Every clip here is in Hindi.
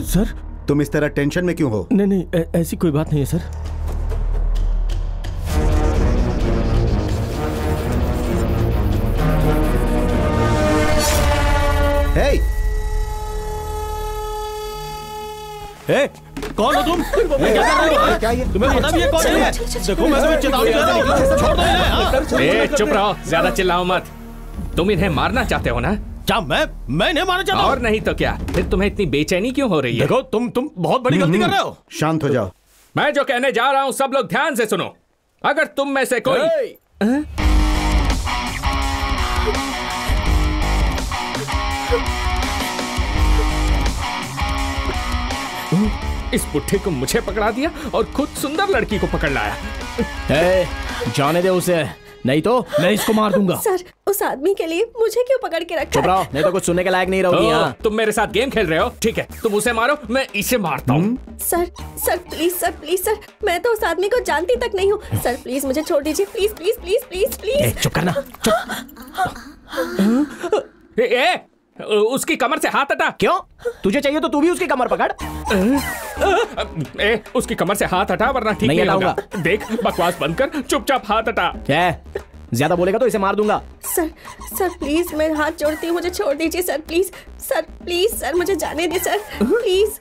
सर तुम इस तरह टेंशन में क्यों हो? नहीं नहीं, ऐसी कोई बात नहीं है सर। हे! ए, कौन हो तुम? क्या कर रहे हो? क्या ये? तुम्हें पता भी है कौन है? देखो मैं तुम्हें चेतावनी दे रहा हूँ, छोड़ दो इन्हें। चुप रहो, ज्यादा चिल्लाओ मत। तुम इन्हें मारना चाहते हो ना? क्या मैं इन्हें मारना चाहता हूँ? और नहीं तो क्या, फिर तुम्हें इतनी बेचैनी क्यों हो रही है? देखो तुम बहुत बड़ी गलती कर रहे हो। शांत हो जाओ। मैं जो कहने जा रहा हूँ सब लोग ध्यान से सुनो। अगर तुम में से कोई इस पुट्ठे को मुझे पकड़ा दिया और खुद सुंदर लड़की को पकड़ लाया। जाने दे उसे, नहीं तो मैं इसको मार दूंगा। सर, उस आदमी के लिए मुझे क्यों पकड़ के रखा? चुप रहो, नहीं तो कुछ सुनने के लायक नहीं रहोगी। हाँ, तुम मेरे साथ गेम खेल रहे हो? ठीक है, तुम उसे मारो, मैं इसे मारता हूँ। सर प्लीज सर, मैं तो उस आदमी को जानती तक नहीं हूँ। सर प्लीज मुझे छोड़ दीजिए, please please please please please. चुप करना, उसकी कमर से हाथ हटा। क्यों? तुझे चाहिए तो तू भी उसकी कमर पकड़। उसकी कमर से हाथ हटा वरना ठीक नहीं होगा। देख, बकवास बंद कर, चुपचाप हाथ हटा। क्या? ज्यादा बोलेगा तो इसे मार दूंगा। सर प्लीज मैं हाथ जोड़ती हूँ, मुझे छोड़ दीजिए सर प्लीज। सर मुझे जाने दे sir, please.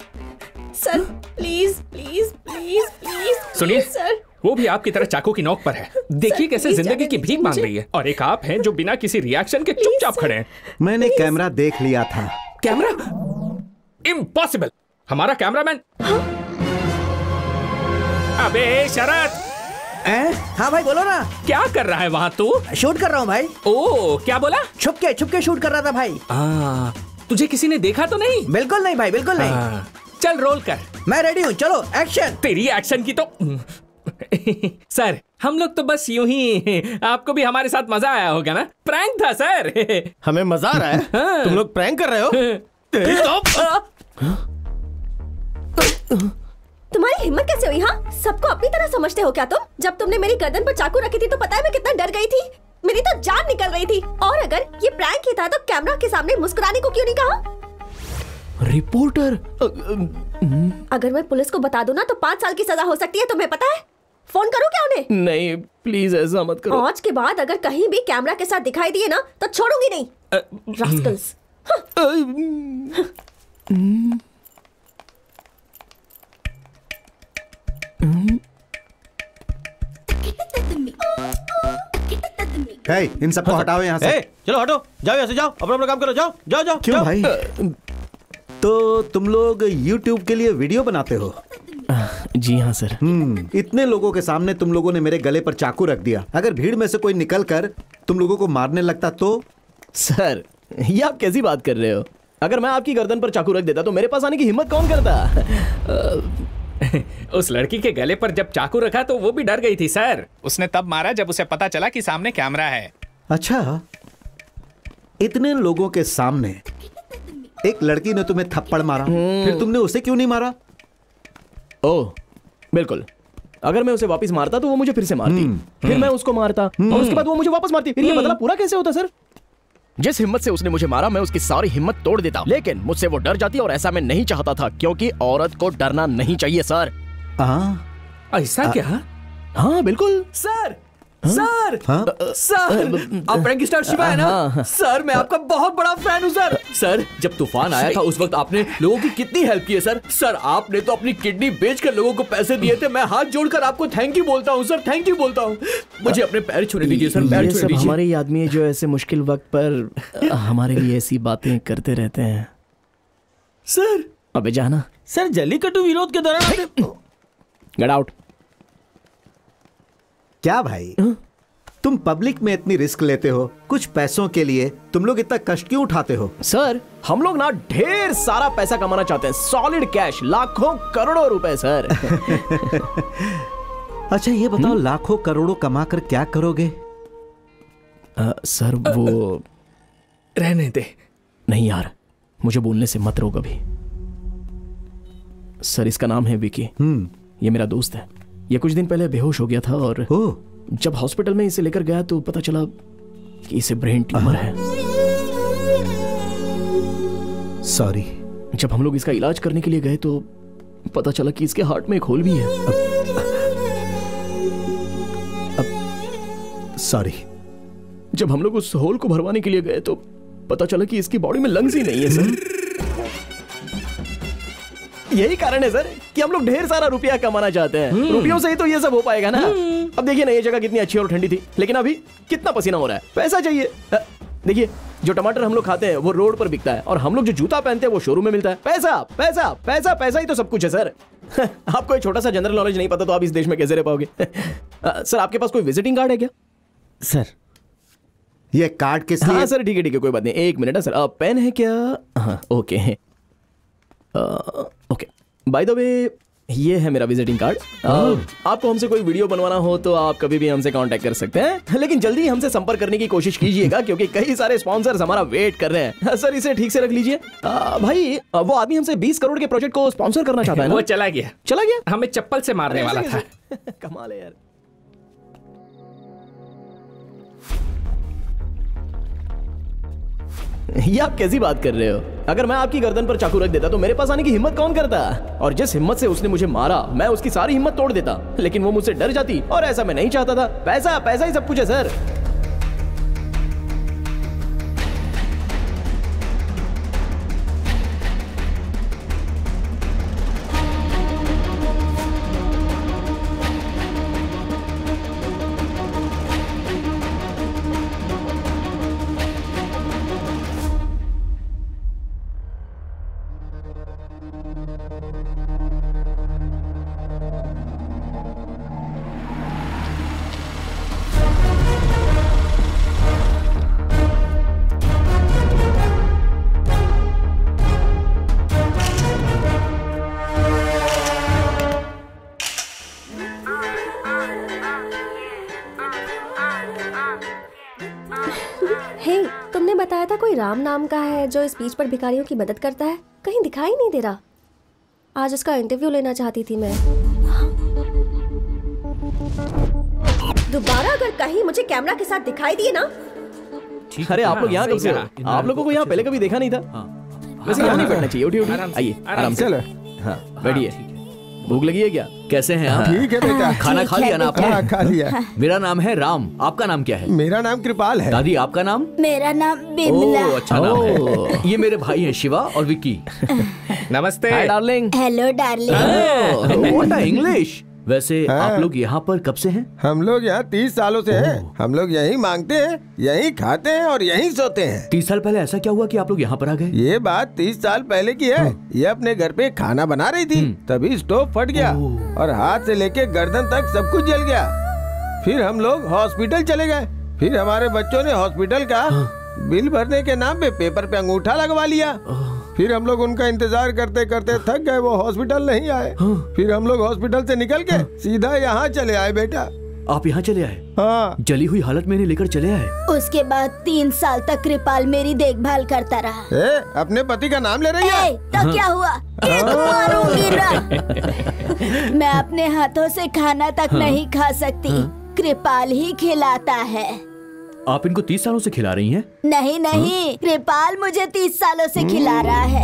Sir please please please please. सुनिए सर, वो भी आपकी तरह चाकू की नोक पर है। देखिए कैसे जिंदगी की भीख मांग रही है, और एक आप हैं जो बिना किसी रिएक्शन के चुपचाप खड़े हैं। मैंने कैमरा देख लिया था। कैमरा? इम्पॉसिबल। हमारा कैमरामैन। अबे शरद। हाँ भाई बोलो ना। क्या कर रहा है वहाँ तू? शूट कर रहा हूँ भाई। ओ, क्या बोला? छुप के शूट कर रहा था भाई। तुझे किसी ने देखा तो नहीं? बिल्कुल नहीं भाई, बिल्कुल नहीं। चल रोल कर। मैं रेडी हूँ, चलो एक्शन। तेरी एक्शन की तो सर, हम लोग तो बस यूं ही, आपको भी हमारे साथ मजा आया होगा ना? प्रैंक था सर। हमें मजा आ रहा है? हाँ। तुम लोग प्रैंक कर रहे हो? तुम्हारी हिम्मत कैसे हुई? हाँ, सबको अपनी तरह समझते हो क्या तुम? जब तुमने मेरी गर्दन पर चाकू रखी थी तो पता है मैं कितना डर गई थी। मेरी तो जान निकल रही थी। और अगर ये प्रैंक ही था तो कैमरा के सामने मुस्कुराने को क्यों नहीं कहा? रिपोर्टर, अगर मैं पुलिस को बता दूं ना तो 5 साल की सजा हो सकती है, तुम्हें पता है? फोन करो क्या उन्हें? नहीं प्लीज ऐसा मत करो। आज के बाद अगर कहीं भी कैमरा के साथ दिखाई दिए ना तो छोड़ूंगी नहीं। रास्कल्स। इन सबको हटाओ यहाँ से। चलो हटो, जाओ यहाँ से, जाओ अपना काम करो, जाओ जाओ जाओ। क्यों भाई? तो तुम लोग YouTube के लिए वीडियो बनाते हो? जी हाँ सर। इतने लोगों के सामने तुम लोगों ने मेरे गले पर चाकू रख दिया। अगर भीड़ में से कोई निकल कर तुम लोगों को मारने लगता तो? सर ये आप कैसी बात कर रहे हो? अगर मैं आपकी गर्दन पर चाकू रख देता तो मेरे पास आने की हिम्मत कौन करता? उस लड़की के गले पर जब चाकू रखा तो वो भी डर गई थी सर। उसने तब मारा जब उसे पता चला कि सामने कैमरा है। अच्छा, इतने लोगों के सामने एक लड़की ने तुम्हें थप्पड़ मारा, फिर तुमने उसे क्यों नहीं मारा? ओह बिल्कुल, अगर मैं उसे वापस मारता तो वो मुझे फिर से मारती, फिर मैं उसको मारता और उसके बाद वो मुझे वापस मारती। फिर ये बदला पूरा कैसे होता सर? जिस हिम्मत से उसने मुझे मारा मैं उसकी सारी हिम्मत तोड़ देता, लेकिन मुझसे वो डर जाती और ऐसा मैं नहीं चाहता था, क्योंकि औरत को डरना नहीं चाहिए सर। ऐसा क्या? हाँ बिल्कुल सर। सर आप प्रैंक स्टार शिवा है ना? सर मैं आपका बहुत बड़ा फैन हूँ सर। सर जब तूफान आया था उस वक्त आपने लोगों की कितनी हेल्प की है सर। सर आपने तो अपनी किडनी बेचकर लोगों को पैसे दिए थे। मैं हाथ जोड़कर आपको थैंक यू बोलता हूँ सर, थैंक यू बोलता हूँ। मुझे अपने पैर छूने दीजिए सर, पैर छूने दीजिए। हमारे आदमी है जो ऐसे मुश्किल वक्त पर हमारे लिए ऐसी बातें करते रहते हैं। सर अबे जाना। सर जल्लीकट्टू विरोध के दौरान गेट आउट। क्या भाई, तुम पब्लिक में इतनी रिस्क लेते हो कुछ पैसों के लिए? तुम लोग इतना कष्ट क्यों उठाते हो? सर हम लोग ना ढेर सारा पैसा कमाना चाहते हैं, सॉलिड कैश, लाखों करोड़ों रुपए सर। अच्छा ये बताओ, लाखों करोड़ों कमाकर क्या करोगे? सर वो रहने दे। नहीं यार, मुझे बोलने से मत रोक अभी। सर इसका नाम है विकी। ये मेरा दोस्त है। ये कुछ दिन पहले बेहोश हो गया था और जब हॉस्पिटल में इसे लेकर गया तो पता चला कि इसे ब्रेन ट्यूमर है। सॉरी। जब हम लोग इसका इलाज करने के लिए गए तो पता चला कि इसके हार्ट में एक होल भी है। सॉरी। जब हम लोग उस होल को भरवाने के लिए गए तो पता चला कि इसकी बॉडी में लंग्स ही नहीं है सर। यही कारण है सर कि हम लोग ढेर सारा रुपया कमाना चाहते हैं। रुपयों से ही तो ये सब हो पाएगा ना। अब देखिए ना, ये जगह कितनी अच्छी और ठंडी थी, लेकिन अभी कितना पसीना हो रहा है। पैसा चाहिए। देखिए, जो टमाटर हम लोग खाते हैं वो रोड पर बिकता है, और हम लोग जो जूता पहनते हैं वो शोरूम में मिलता है। पैसा पैसा पैसा पैसा ही तो सब कुछ है सर। आपको एक छोटा सा जनरल नॉलेज नहीं पता तो आप इस देश में कैसे रह पाओगे? सर, आपके पास कोई विजिटिंग कार्ड है क्या? सर, ये कार्ड किस लिए? हाँ सर, ठीक है कोई बात नहीं। एक मिनट है सर। पेन है क्या? हाँ, okay okay. By the way, ये है मेरा विजिटिंग कार्ड। आपको हमसे कोई वीडियो बनवाना हो तो आप कभी भी हमसे कांटेक्ट कर सकते हैं, लेकिन जल्दी हमसे संपर्क करने की कोशिश कीजिएगा क्योंकि कई सारे स्पॉन्सर्स हमारा वेट कर रहे हैं। सर, इसे ठीक से रख लीजिए। भाई, वो आदमी हमसे 20 करोड़ के प्रोजेक्ट को स्पॉन्सर करना चाहता है ना? वो चला गया, हमें चप्पल से मारने वाला था। कमाल है यार। ये आप कैसी बात कर रहे हो? अगर मैं आपकी गर्दन पर चाकू रख देता तो मेरे पास आने की हिम्मत कौन करता? और जिस हिम्मत से उसने मुझे मारा, मैं उसकी सारी हिम्मत तोड़ देता, लेकिन वो मुझसे डर जाती, और ऐसा मैं नहीं चाहता था। पैसा पैसा ही सब कुछ है सर। बताया था कोई राम नाम का है जो इस बीच पर भिखारियों की मदद करता है। कहीं दिखाई नहीं दे रहा। आज उसका इंटरव्यू लेना चाहती थी मैं। दोबारा अगर कहीं मुझे कैमरा के साथ दिखाई दिए ना। अरे आप लोग यहाँ कब से हो? आप लोगों को यहाँ पहले कभी देखा नहीं था। वैसे यहाँ नहीं बैठना चाहिए। उठिए आइए आराम से। हाँ बैठिए। भूख लगी है क्या? कैसे हैं आप? ठीक है बेटा। खाना खा लिया ना आपने? हाँ, खा लिया। मेरा नाम है राम, आपका नाम क्या है? मेरा नाम कृपाल है। दादी आपका नाम? मेरा नाम बिमला। ओह अच्छा नाम है। ये मेरे भाई हैं शिवा और विक्की। नमस्ते। Hi darling. Hello darling. What a English. वैसे आप लोग यहाँ पर कब से हैं? हम लोग यहाँ 30 सालों से हैं। हम लोग यहीं मांगते हैं, यहीं खाते हैं और यहीं सोते हैं। 30 साल पहले ऐसा क्या हुआ कि आप लोग यहाँ पर आ गए? ये बात 30 साल पहले की है। ये अपने घर पे खाना बना रही थी, तभी स्टोव फट गया और हाथ से लेके गर्दन तक सब कुछ जल गया। फिर हम लोग हॉस्पिटल चले गए। फिर हमारे बच्चों ने हॉस्पिटल का बिल भरने के नाम पे पेपर पे अंगूठा लगवा लिया। फिर हम लोग उनका इंतजार करते करते थक गए, वो हॉस्पिटल नहीं आए। फिर हम लोग हॉस्पिटल से निकल के सीधा यहाँ चले आए बेटा। आप यहाँ चले आए? हाँ। जली हुई हालत में इन्हें लेकर चले आए? उसके बाद 3 साल तक कृपाल मेरी देखभाल करता रहा। अपने पति का नाम ले रही है? तो क्या हुआ? एक मारूंगी ना। मैं अपने हाथों से खाना तक नहीं खा सकती। कृपाल ही खिलाता है। आप इनको 30 सालों से खिला रही हैं? नहीं नहीं, कृपाल मुझे 30 सालों से खिला रहा है।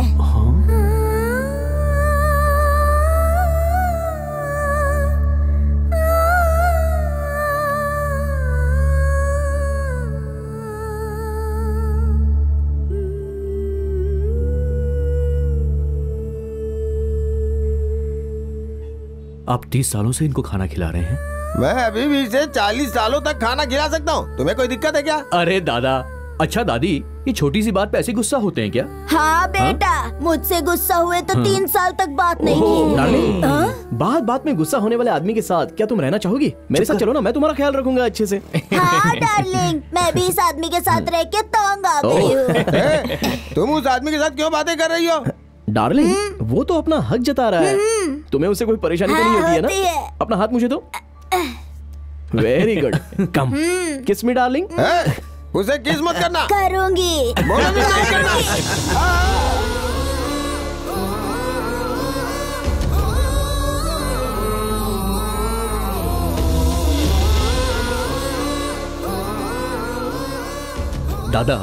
आप 30 सालों से इनको खाना खिला रहे हैं? मैं अभी भी इसे 40 सालों तक खाना खिला सकता हूँ। तुम्हें कोई दिक्कत है क्या? अरे दादा। अच्छा दादी, ये छोटी सी बात पे ऐसे गुस्सा होते हैं क्या? हाँ बेटा, मुझसे गुस्सा हुए तो 3 साल तक बात नहीं की। डार्लिंग, बात बात में गुस्सा होने वाले आदमी के साथ क्या तुम रहना चाहोगी? मेरे साथ चलो ना, मैं तुम्हारा ख्याल रखूंगा अच्छे से। हाँ डार्लिंग, मैं भी इस आदमी के साथ रह के तंग आ गई हूँ। तुम उस आदमी के साथ क्यों बातें कर रही हो? डार्लिंग, वो तो अपना हक जता रहा है। तुम्हें उससे कोई परेशानी तो नहीं होती है ना? अपना हाथ मुझे दो। Very good. कम किस मी डार्लिंग। उसे किस मत करना। करूंगी। बोलो भी नहीं करना। दादा,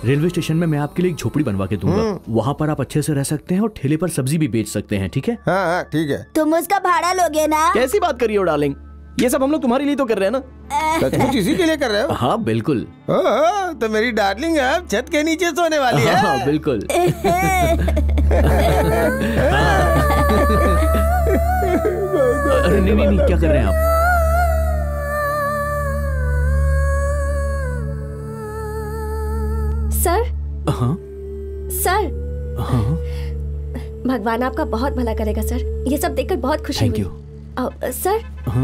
रेलवे स्टेशन में मैं आपके लिए एक झोपड़ी बनवा के दूंगा। वहाँ पर आप अच्छे से रह सकते हैं और ठेले पर सब्जी भी बेच सकते हैं, ठीक है? हाँ ठीक है। तुम उसका भाड़ा लोगे ना? कैसी बात करिए डार्लिंग, ये सब हम लोग तुम्हारे लिए तो कर रहे हैं ना। सचमुच इसी के लिए कर रहे हो? हाँ बिल्कुल। तो मेरी डार्लिंग अब छत के नीचे सोने वाली है। हाँ बिल्कुल। अरे नहीं नहीं, क्या कर रहे हैं आप? सर। हाँ सर। हाँ। भगवान आपका बहुत भला करेगा सर, ये सब देखकर बहुत खुशी थैंक हुई। यू। सर,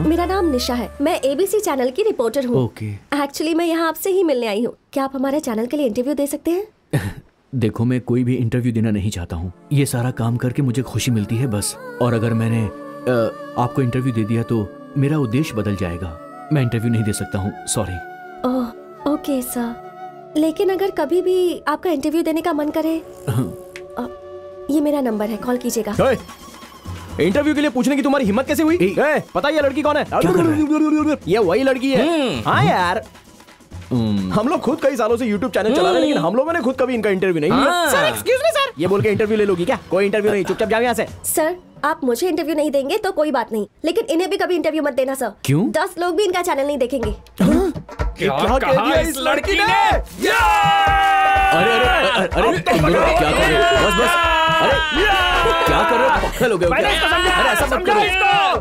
मेरा नाम निशा है, मैं एबीसी चैनल की रिपोर्टर हूँ। ओके। एक्चुअली मैं यहाँ आपसे ही मिलने आई हूँ। क्या आप हमारे चैनल के लिए इंटरव्यू दे सकते हैं? देखो, मैं कोई भी इंटरव्यू देना नहीं चाहता हूँ। ये सारा काम करके मुझे खुशी मिलती है बस। और अगर मैंने आपको इंटरव्यू दे दिया तो मेरा उद्देश्य बदल जाएगा। मैं इंटरव्यू नहीं दे सकता हूँ, सॉरी। ओह ओके सर, लेकिन अगर कभी भी आपका इंटरव्यू देने का मन करे, ये मेरा नंबर है, कॉल कीजिएगा। इंटरव्यू के लिए पूछने की तुम्हारी हिम्मत कैसे हुई? पता है ये लड़की कौन है? ये वही लड़की है। हाँ यार, हम लोग खुद कई सालों से YouTube चैनल चला रहे हैं, लेकिन हम लोगों ने खुद कभी इनका इंटरव्यू नहीं लिया। सर एक्सक्यूज मी सर, ये बोल के इंटरव्यू ले लोगी क्या? कोई इंटरव्यू नहीं, चुपचाप जाओ यहाँ से। सर, आप मुझे इंटरव्यू नहीं देंगे तो कोई बात नहीं, लेकिन इन्हें भी कभी इंटरव्यू मत देना सर। क्यों? 10 लोग भी इनका चैनल नहीं देखेंगे। क्या कहा इस लड़की ने? अरे अरे अरे तुम लोग क्या कर रहे हो? बस बस, अरे क्या कर रहे हो? पागल हो गए हो क्या? अरे ऐसा मत करो,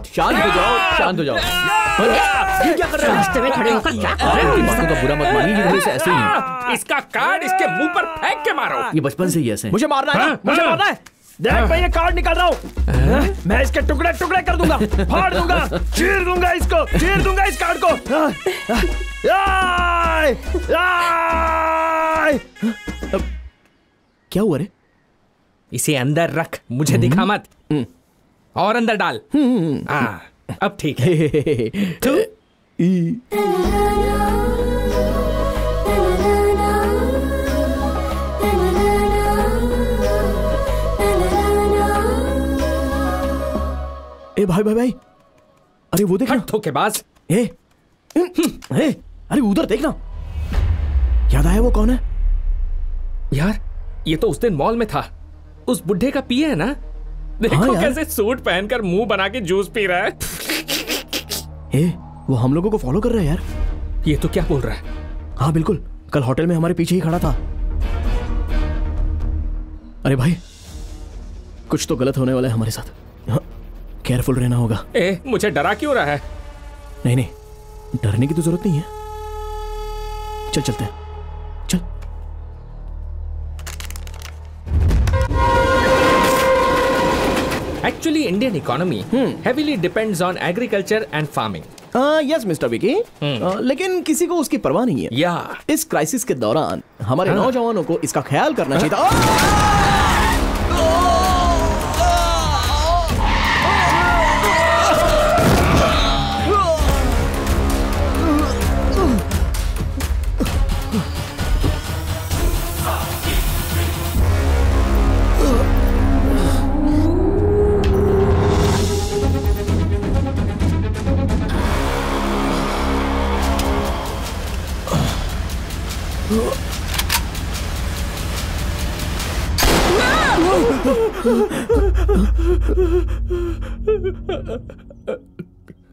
शांत हो जाओ, शांत हो जाओ। ये क्या कर रहे हो? रास्ते में खड़े होकर क्या कर रहे हो? बातों का बुरा मत मानिए, ये वैसे ऐसे ही है। इसका कार्ड इसके मुंह पर फेंक के मारो। ये बचपन से ही ऐसे हैं। मुझे मारना है, मुझे मारना है। देख मैं ये कार्ड निकाल रहा हूँ, मैं इसके टुकड़े टुकड़े कर दूंगा, फाड़ दूंगा, चीर दूंगा इसको, चीर दूंगा इस कार्ड को। क्या हुआ रे? इसे अंदर रख, मुझे दिखा मत। और अंदर डाल। हाँ, अब ठीक है। ए भाई भाई भाई, अरे वो देखना। धोखेबाज। अरे उधर देखना, याद आया वो कौन है? यार, ये तो उस दिन मॉल में था, उस बुढ़े का पिए है ना? देखो कैसे सूट पहनकर मुंह बना के जूस पी रहा है। वो हम लोगों को फॉलो कर रहा है यार। ये तो क्या बोल रहा है? हाँ बिल्कुल, कल होटल में हमारे पीछे ही खड़ा था। अरे भाई, कुछ तो गलत होने वाला है हमारे साथ, केयरफुल रहना होगा। मुझे डरा क्यों रहा है? नहीं नहीं, डरने की तो जरूरत नहीं है, चल चलते हैं, चल। Actually, Indian economy heavily depends on agriculture and farming. Yes mister Vicky, लेकिन किसी को उसकी परवाह नहीं है। इस क्राइसिस के दौरान हमारे नौजवानों को इसका ख्याल करना चाहिए था।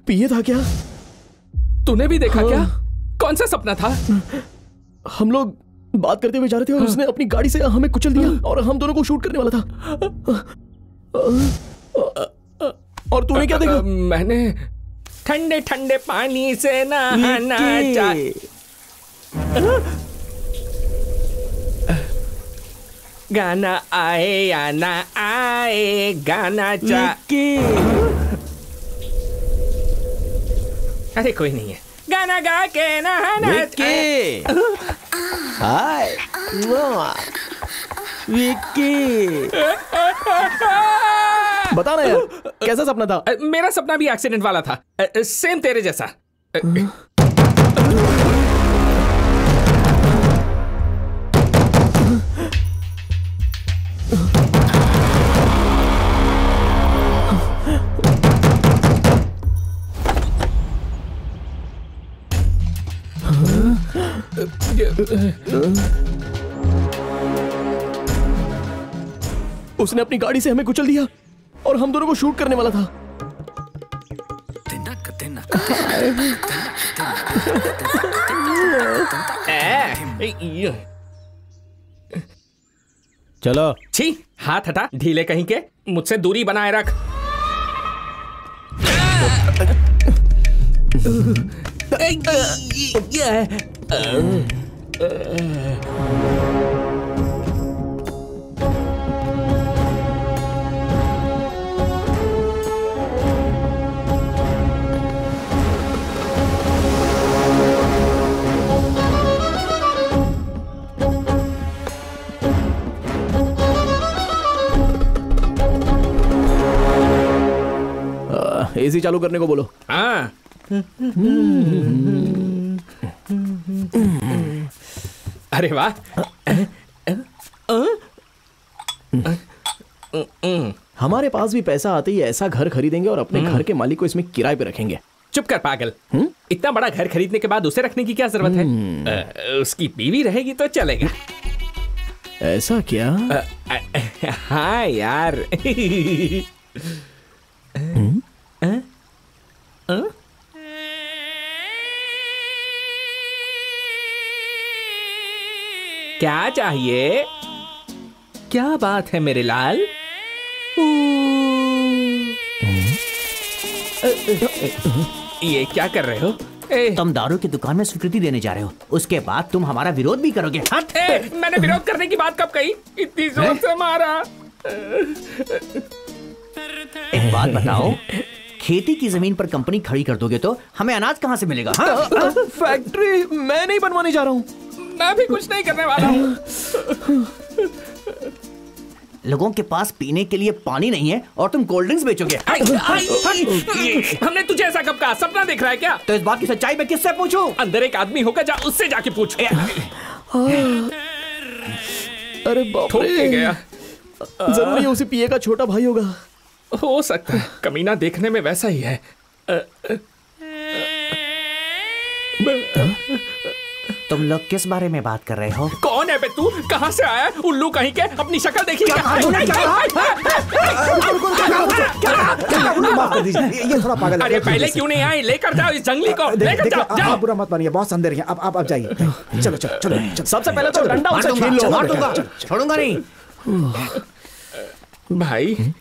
पिए था क्या? तूने भी देखा क्या? कौन सा सपना था? हम लोग बात करते हुए जा रहे थे और उसने अपनी गाड़ी से हमें कुचल दिया और हम दोनों को शूट करने वाला था। और तूने क्या देखा? मैंने ठंडे ठंडे पानी से नहाना चाहिए। गाना आए या ना आए, गाना अरे कोई नहीं है, गाना गा के नहाना चाहिए। हाय विक्की, बता ना यार, कैसा सपना था? मेरा सपना भी एक्सीडेंट वाला था, सेम तेरे जैसा। उसने अपनी गाड़ी से हमें कुचल दिया और हम दोनों को शूट करने वाला था। चलो। छी, हाथ हटा, ढीले कहीं के, मुझसे दूरी बनाए रख। एसी चालू करने को बोलो। हाँ। अरे वाह। हमारे पास भी पैसा आते ही ऐसा घर खरीदेंगे और अपने घर के मालिक को इसमें किराए पे रखेंगे। चुप कर पागल। इतना बड़ा घर खरीदने के बाद उसे रखने की क्या जरूरत है? उसकी बीवी रहेगी तो चलेगा। ऐसा क्या? हाँ यार। क्या चाहिए? क्या बात है मेरे लाल? ये क्या कर रहे हो? तुम दारू की दुकान में स्वीकृति देने जा रहे हो, उसके बाद तुम हमारा विरोध भी करोगे। मैंने विरोध करने की बात कब कही? इतनी जोर से मारा। एक बात बताओ, खेती की जमीन पर कंपनी खड़ी कर दोगे तो हमें अनाज कहाँ से मिलेगा? हाँ? फैक्ट्री मैं नहीं बनवाने जा रहा हूँ। मैं भी कुछ नहीं करने वाला हूँ। लोगों के पास पीने के लिए पानी नहीं है और तुम कोल्ड ड्रिंक्स बेचोगे। हमने तुझे ऐसा कब कहा? सपना देख रहा है क्या? तो इस बात की सच्चाई मैं किससे पूछूं? अंदर एक आदमी होगा, जा उससे जाके पूछ। अरे बाप रे, गया। जरूर ये उसी पिए का छोटा भाई होगा। हो सकता है, कमीना देखने में वैसा ही है। तुम लोग किस बारे में बात कर रहे हो? कौन है बे तू? कहाँ से आया? उल्लू कहीं के, अपनी शक्ल देखी क्या? माफ कर दीजिए, ये थोड़ा पागल है। अरे पहले क्यों नहीं आए? लेकर जाओ इस जंगली को, लेकर जाओ। आप बुरा मत मानिए, बहुत अंधेर है। आप जाइए। चलो चलो चलो। सबसे पहले तो डंडा उसे छीन लो। मार दूंगा, छोड़ूंगा नहीं। भाई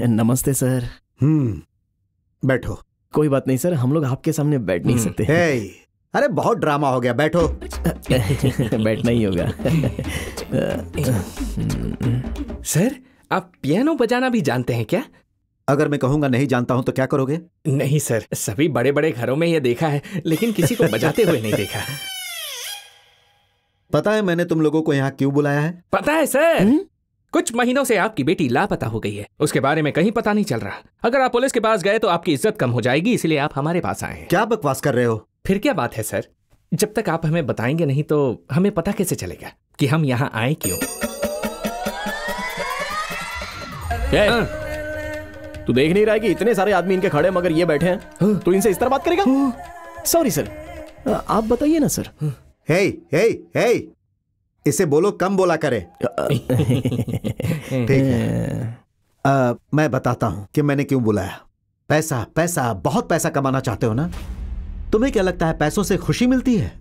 नमस्ते सर। बैठो। कोई बात नहीं सर, हम लोग आपके सामने बैठ नहीं सकते। अरे बहुत ड्रामा हो गया, बैठो। बैठना ही होगा। सर, आप पियानो बजाना भी जानते हैं क्या? अगर मैं कहूंगा नहीं जानता हूं तो क्या करोगे? नहीं सर, सभी बड़े बड़े घरों में ये देखा है, लेकिन किसी को बजाते हुए नहीं देखा। पता है मैंने तुम लोगों को यहाँ क्यों बुलाया है? पता है सर। कुछ महीनों से आपकी बेटी लापता हो गई है, उसके बारे में कहीं पता नहीं चल रहा। अगर आप पुलिस के पास गए तो आपकी इज्जत कम हो जाएगी, इसलिए आप हमारे पास आए हैं। क्या बकवास कर रहे हो? फिर क्या बात है सर? जब तक आप हमें बताएंगे नहीं तो हमें पता कैसे चलेगा कि हम यहाँ आए क्यों? तू देख नहीं रहा है कि इतने सारे आदमी इनके खड़े मगर ये बैठे हैं? तू इनसे इस तरह बात करेगा? सॉरी सर, आप बताइए ना सर। हे हे हे, इसे बोलो कम बोला करे। ठीक है, मैं बताता हूं कि मैंने क्यों बुलाया। पैसा पैसा, बहुत पैसा कमाना चाहते हो ना? तुम्हें क्या लगता है पैसों से खुशी मिलती है?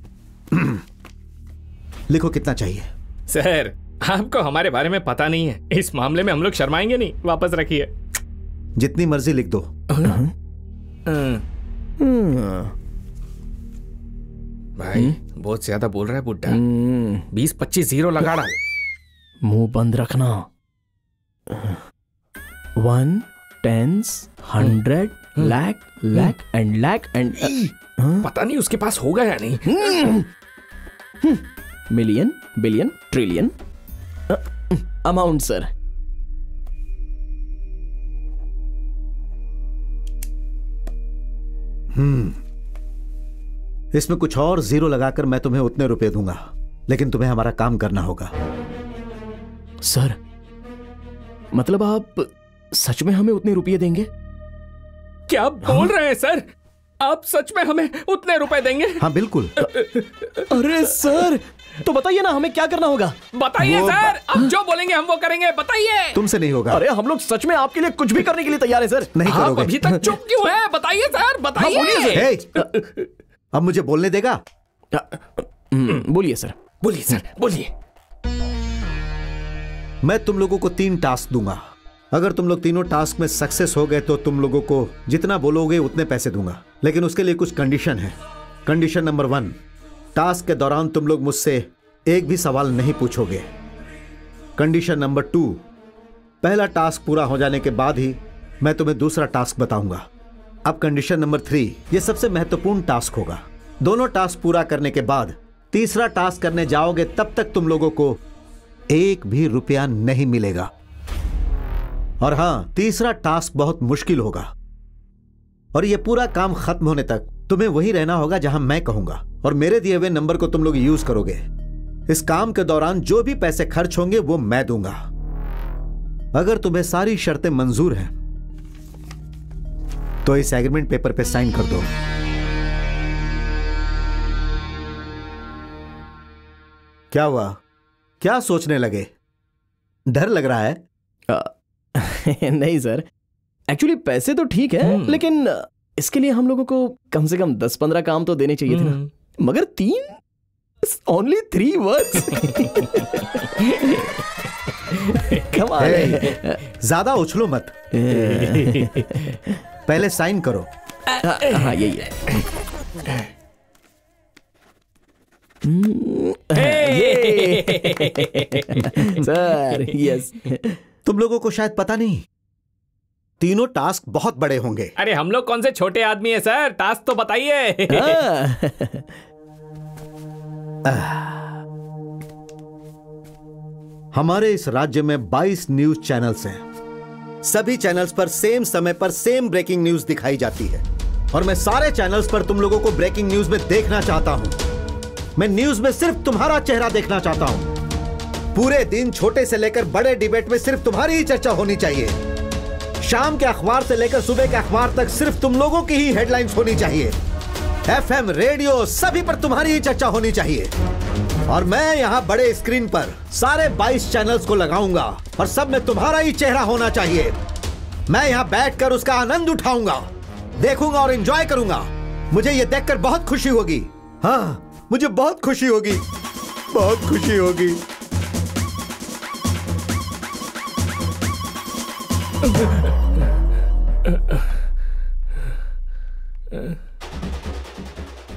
लिखो कितना चाहिए। सर, आपको हमारे बारे में पता नहीं है, इस मामले में हम लोग शर्माएंगे नहीं। वापस रखिए। जितनी मर्जी लिख दो। भाई बहुत ज्यादा बोल रहा है बुड्ढा। 20-25 जीरो लगा रहा। मुंह बंद रखना। 1 10 100 लाख एंड पता नहीं उसके पास होगा या नहीं। Million billion trillion amount sir. इसमें कुछ और जीरो लगाकर मैं तुम्हें उतने रुपए दूंगा, लेकिन तुम्हें हमारा काम करना होगा। सर मतलब आप सच में हमें उतने रुपए देंगे? क्या बोल रहे हैं सर? आप सच में हमें उतने रुपए देंगे? हाँ बिल्कुल। अरे सर तो बताइए ना हमें क्या करना होगा। बताइए सर, आप जो बोलेंगे हम वो करेंगे, बताइए। तुमसे नहीं होगा। अरे हम लोग सच में आपके लिए कुछ भी करने के लिए तैयार है सर। नहीं आप करोगे। अभी तक चुप क्यों हैं? बताइए सर, बताइए। हे, अब मुझे बोलने देगा? बोलिए सर। बोलिए सर, बोलिए। मैं तुम लोगों को 3 टास्क दूंगा। अगर तुम लोग तीनों टास्क में सक्सेस हो गए तो तुम लोगों को जितना बोलोगे उतने पैसे दूंगा, लेकिन उसके लिए कुछ कंडीशन है। कंडीशन नंबर 1, टास्क के दौरान तुम लोग मुझसे एक भी सवाल नहीं पूछोगे। कंडीशन नंबर 2, पहला टास्क पूरा हो जाने के बाद ही मैं तुम्हें दूसरा टास्क बताऊंगा। अब कंडीशन नंबर 3, यह सबसे महत्वपूर्ण टास्क होगा। दोनों टास्क पूरा करने के बाद तीसरा टास्क करने जाओगे तब तक तुम लोगों को एक भी रुपया नहीं मिलेगा। और हां, तीसरा टास्क बहुत मुश्किल होगा और यह पूरा काम खत्म होने तक तुम्हें वही रहना होगा जहां मैं कहूंगा, और मेरे दिए हुए नंबर को तुम लोग यूज करोगे। इस काम के दौरान जो भी पैसे खर्च होंगे वो मैं दूंगा। अगर तुम्हें सारी शर्तें मंजूर हैं तो इस एग्रीमेंट पेपर पे साइन कर दो। क्या हुआ? क्या सोचने लगे? डर लग रहा है? नहीं सर, एक्चुअली पैसे तो ठीक है, लेकिन इसके लिए हम लोगों को कम से कम 10-15 काम तो देने चाहिए थे ना। मगर 3 वर्ड्स। ज्यादा उछलो मत। पहले साइन करो। हाँ यही है। Sir yes. तुम लोगों को शायद पता नहीं, तीनों टास्क बहुत बड़े होंगे। अरे हम लोग कौन से छोटे आदमी हैं सर, टास्क तो बताइए। हमारे इस राज्य में 22 न्यूज चैनल्स हैं। सभी चैनल्स पर सेम समय पर सेम ब्रेकिंग न्यूज दिखाई जाती है, और मैं सारे चैनल्स पर तुम लोगों को ब्रेकिंग न्यूज में देखना चाहता हूं। मैं न्यूज में सिर्फ तुम्हारा चेहरा देखना चाहता हूं। पूरे दिन छोटे से लेकर बड़े डिबेट में सिर्फ तुम्हारी ही चर्चा होनी चाहिए। शाम के अखबार से लेकर सुबह के अखबार तक सिर्फ तुम लोगों की ही हेडलाइंस होनी चाहिए। FM, रेडियो, सभी पर तुम्हारी ही चर्चा होनी चाहिए। और मैं यहाँ बड़े स्क्रीन पर सारे 22 चैनल्स को लगाऊंगा और सब में तुम्हारा ही चेहरा होना चाहिए। मैं यहाँ बैठकर उसका आनंद उठाऊंगा, देखूंगा और एंजॉय करूंगा। मुझे ये देखकर बहुत खुशी होगी। हाँ, मुझे बहुत खुशी होगी, बहुत खुशी होगी।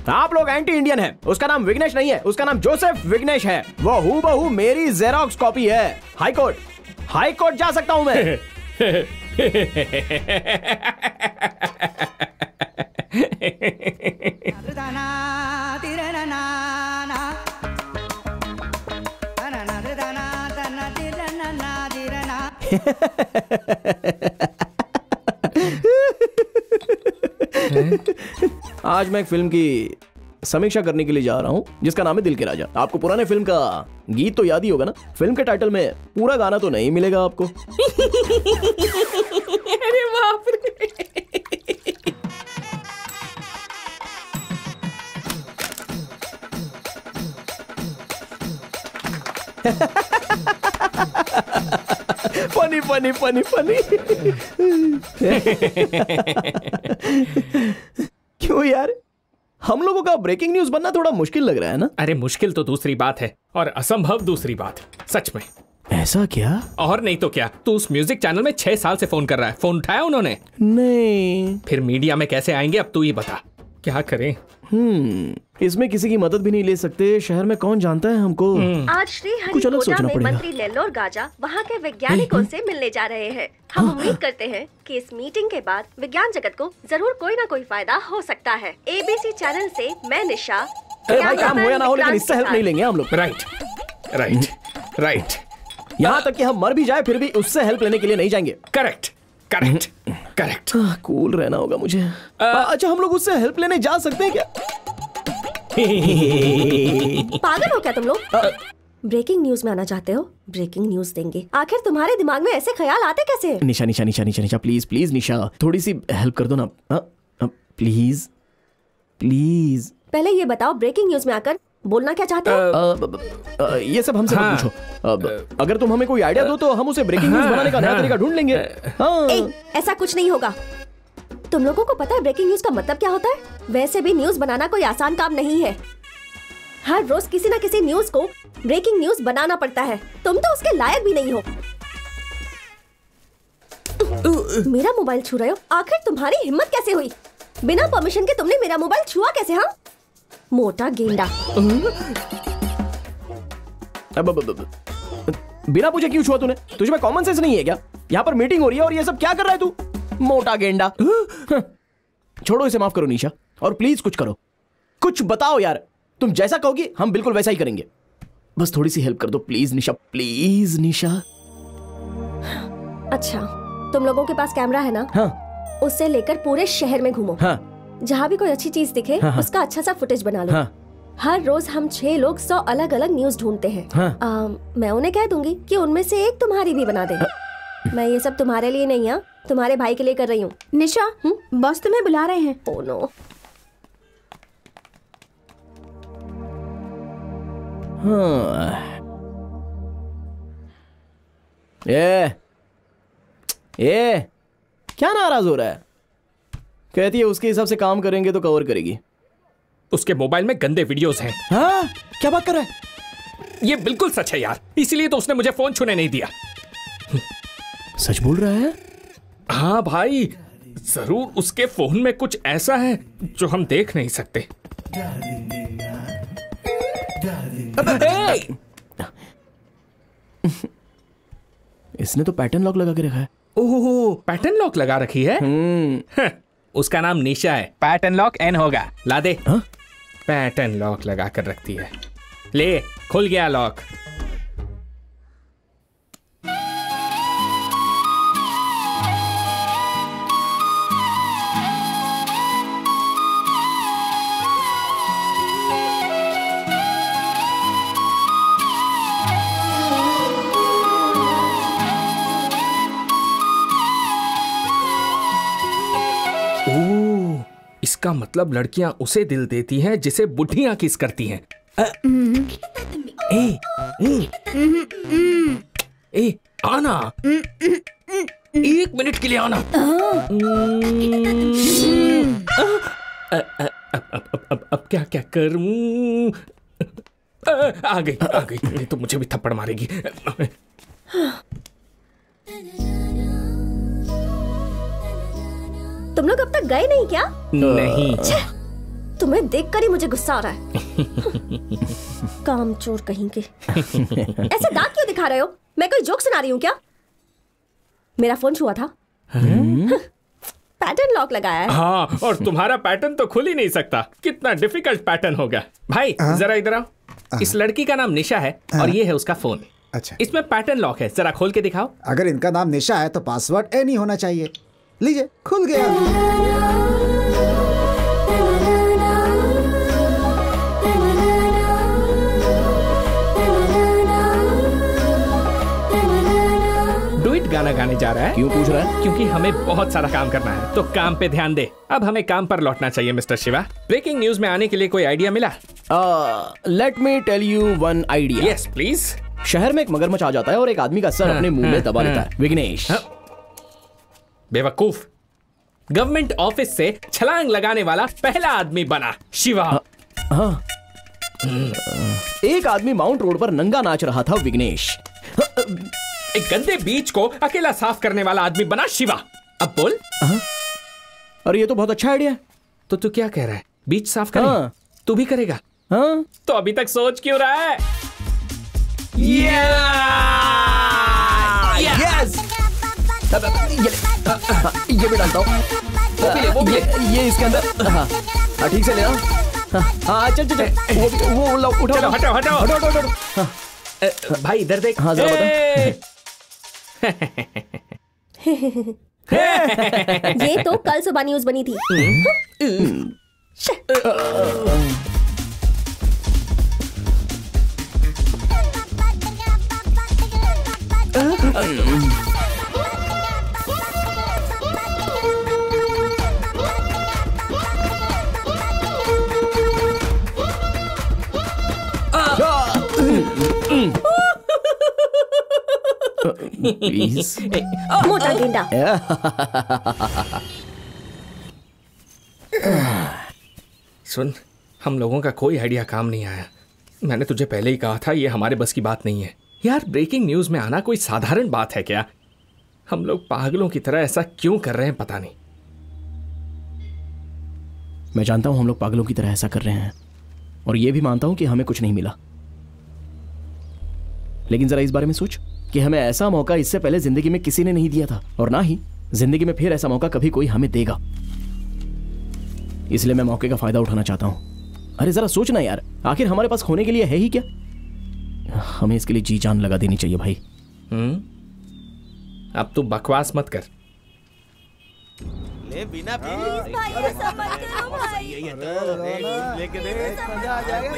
आप लोग एंटी इंडियन हैं। उसका नाम विघ्नेश नहीं है, उसका नाम जोसेफ विघ्नेश है। वो हूबहू मेरी जेरोक्स कॉपी है। हाई कोर्ट जा सकता हूं मैं। आज मैं एक फिल्म की समीक्षा करने के लिए जा रहा हूं जिसका नाम है दिल के राजा। आपको पुराने फिल्म का गीत तो याद ही होगा ना। फिल्म के टाइटल में पूरा गाना तो नहीं मिलेगा आपको। अरे बाप रे। Funny funny funny funny. क्यों यार, हम लोगों का ब्रेकिंग न्यूज बनना थोड़ा मुश्किल लग रहा है ना? अरे मुश्किल तो दूसरी बात है और असंभव दूसरी बात। सच में। ऐसा क्या? और नहीं तो क्या। तू उस म्यूजिक चैनल में 6 साल से फोन कर रहा है। फोन उठाया उन्होंने? नहीं। फिर मीडिया में कैसे आएंगे अब तू ही बता। क्या करें? इसमें किसी की मदद भी नहीं ले सकते। शहर में कौन जानता है हमको। आज श्री कुछ अलग हरिकोटा सोचना में पड़ेगा। मंत्री नेल्लोर गाजा वहाँ के वैज्ञानिकों से मिलने जा रहे हैं। हम उम्मीद करते हैं कि इस मीटिंग के बाद विज्ञान जगत को जरूर कोई ना कोई फायदा हो सकता है। ABC चैनल से मैं निशा। अरे भाई, काम हो या ना हो, लेकिन इससे हेल्प नहीं लेंगे हम लोग। राइट। यहाँ तक कि हम मर भी जाए फिर भी उससे हेल्प लेने के लिए नहीं जाएंगे। करेक्ट। कूल रहना होगा मुझे। अच्छा, हम लोग उससे हेल्प लेने जा सकते हैं क्या? पागल हो क्या तुम लोग? ब्रेकिंग न्यूज में आना चाहते हो? ब्रेकिंग न्यूज देंगे। आखिर तुम्हारे दिमाग में ऐसे ख्याल आते कैसे? निशा प्लीज निशा, थोड़ी सी हेल्प कर दो ना प्लीज। पहले ये बताओ, ब्रेकिंग न्यूज में आकर बोलना क्या चाहते हो? ये सब हमसे मत पूछो। अगर तुम हमें कोई आइडिया दो तो हम उसे ब्रेकिंग न्यूज बनाने का नया तरीका ढूंढ लेंगे। ऐसा कुछ नहीं होगा। तुम लोगों को पता है ब्रेकिंग न्यूज का मतलब क्या होता है? वैसे भी न्यूज बनाना कोई आसान काम नहीं है। हर रोज किसी न किसी न्यूज को ब्रेकिंग न्यूज बनाना पड़ता है। तुम तो उसके लायक भी नहीं हो। मेरा मोबाइल छू रहे हो? आखिर तुम्हारी हिम्मत कैसे हुई? बिना परमिशन के तुमने मेरा मोबाइल छुआ कैसे? हाँ, मोटा गेंडा। बिना पूछे क्यों छुआ तूने? तुझे में कॉमन सेंस नहीं है क्या? यहाँ पर मीटिंग हो रही है और ये सब क्या कर रहा है तू? मोटा गेंडा। छोड़ो इसे, माफ करो निशा, और प्लीज कुछ करो, कुछ बताओ यार। तुम जैसा कहोगी हम बिल्कुल वैसा ही करेंगे। बस थोड़ी सी हेल्प कर दो प्लीज निशा, प्लीज निशा। अच्छा, तुम लोगों के पास कैमरा है ना? हाँ। उससे लेकर पूरे शहर में घूमो। हाँ। जहाँ भी कोई अच्छी चीज दिखे उसका अच्छा सा फुटेज बना लो। हर रोज हम 6 लोग 100 अलग अलग न्यूज ढूंढते हैं। मैं उन्हें कह दूंगी कि उनमें से एक तुम्हारी भी बना दे। मैं ये सब तुम्हारे लिए नहीं, तुम्हारे भाई के लिए कर रही हूँ। निशा, बॉस तुम्हें बुला रहे हैं। Oh no. ये क्या नाराज हो रहा है? कहती है उसके हिसाब से काम करेंगे तो कवर करेगी। उसके मोबाइल में गंदे वीडियोस हैं। हाँ? क्या बात कर रहा है? ये बिल्कुल सच है यार, इसीलिए तो उसने मुझे फोन छूने नहीं दिया। सच बोल रहा है? हाँ भाई, जरूर उसके फोन में कुछ ऐसा है जो हम देख नहीं सकते। इसने तो पैटर्न लॉक लगा के रखा है। ओह, पैटर्न लॉक लगा रखी है? उसका नाम निशा है, पैटर्न लॉक N होगा। ला दे। पैटर्न लॉक लगा कर रखती है। ले, खुल गया लॉक। इसका मतलब लड़कियां उसे दिल देती हैं जिसे बुढ़ियां किस करती हैं। ए, आना, 1 मिनट के लिए आना। अब क्या करूं? आ गई, नहीं तो मुझे भी थप्पड़ मारेगी। तुम लोग अब तक गए नहीं क्या? नहीं। तुम्हें देखकर ही मुझे गुस्सा आ रहा है। कामचोर कहीं के। ऐसे दांत क्यों दिखा रहे हो? मैं कोई जोक सुना रही हूँ क्या? मेरा फोन छुआ था। पैटर्न लॉक लगाया है। हाँ, और तुम्हारा पैटर्न तो खुल ही नहीं सकता। कितना डिफिकल्ट पैटर्न होगा। भाई जरा इधर आओ। इस लड़की का नाम निशा है और ये है उसका फोन। अच्छा, इसमें पैटर्न लॉक है, जरा खोल के दिखाओ। अगर इनका नाम निशा है तो पासवर्ड N ही होना चाहिए। लीजिए, खुल गया। डुइट गाना गाने जा रहा है। क्यों पूछ रहा है? क्योंकि हमें बहुत सारा काम करना है, तो काम पे ध्यान दे। अब हमें काम पर लौटना चाहिए मिस्टर शिवा। ब्रेकिंग न्यूज में आने के लिए कोई आइडिया मिला? Let me tell you one idea. Yes please. शहर में एक मगरमच्छ आ जाता है और एक आदमी का सर अपने मुंह में दबा लेता है। विघ्नेश। बेवकूफ, गवर्नमेंट ऑफिस से छलांग लगाने वाला पहला आदमी बना शिवा। हाँ। एक आदमी माउंट रोड पर नंगा नाच रहा था। विघ्नेश। एक गंदे बीच को अकेला साफ करने वाला आदमी बना शिवा। अब बोल। अरे ये तो बहुत अच्छा आइडिया है। तो तू क्या कह रहा है? बीच साफ करें? हाँ। तू भी करेगा? हाँ। तो अभी तक सोच क्यों रहा है? यस। ये भी डालता हूँ। ये इसके अंदर। हाँ ठीक से लेना। हाँ चल चल चल। वो उठाओ। हटाओ हटाओ हटाओ हटाओ। भाई इधर देख। हाँ जरा ये तो कल सुबह न्यूज बनी थी। प्लीज। मोटा गेंडा। सुन, हम लोगों का कोई आइडिया काम नहीं आया। मैंने तुझे पहले ही कहा था ये हमारे बस की बात नहीं है। यार ब्रेकिंग न्यूज में आना कोई साधारण बात है क्या? हम लोग पागलों की तरह ऐसा क्यों कर रहे हैं पता नहीं। मैं जानता हूं हम लोग पागलों की तरह ऐसा कर रहे हैं और ये भी मानता हूं कि हमें कुछ नहीं मिला, लेकिन जरा इस बारे में सोच कि हमें ऐसा मौका इससे पहले जिंदगी में किसी ने नहीं दिया था और ना ही जिंदगी में फिर ऐसा मौका कभी कोई हमें देगा। इसलिए मैं मौके का फायदा उठाना चाहता हूं। अरे जरा सोचना यार, आखिर हमारे पास खोने के लिए है ही क्या? हमें इसके लिए जी जान लगा देनी चाहिए भाई। अब तू बकवास मत कर। ले बिना भाई ऐसा मत करो भाई। लेके दे, मजा आ जाएगा।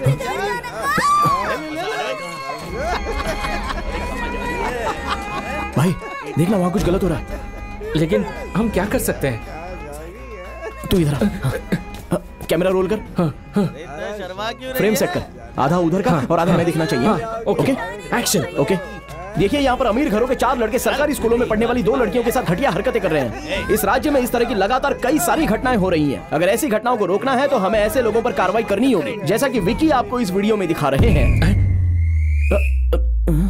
भाई देखना वहां कुछ गलत हो रहा है। लेकिन हम क्या कर सकते हैं? तू इधर आ। कैमरा रोल कर। फ्रेम सेट कर, आधा उधर का और आधा मैं दिखना चाहिए। Okay action. ओके देखिए यहाँ पर अमीर घरों के 4 लड़के सरकारी स्कूलों में पढ़ने वाली 2 लड़कियों के साथ घटिया हरकतें कर रहे हैं। इस राज्य में इस तरह की लगातार कई सारी घटनाएं हो रही हैं। अगर ऐसी घटनाओं को रोकना है तो हमें ऐसे लोगों पर कार्रवाई करनी होगी, जैसा कि विकी आपको इस वीडियो में दिखा रहे हैं।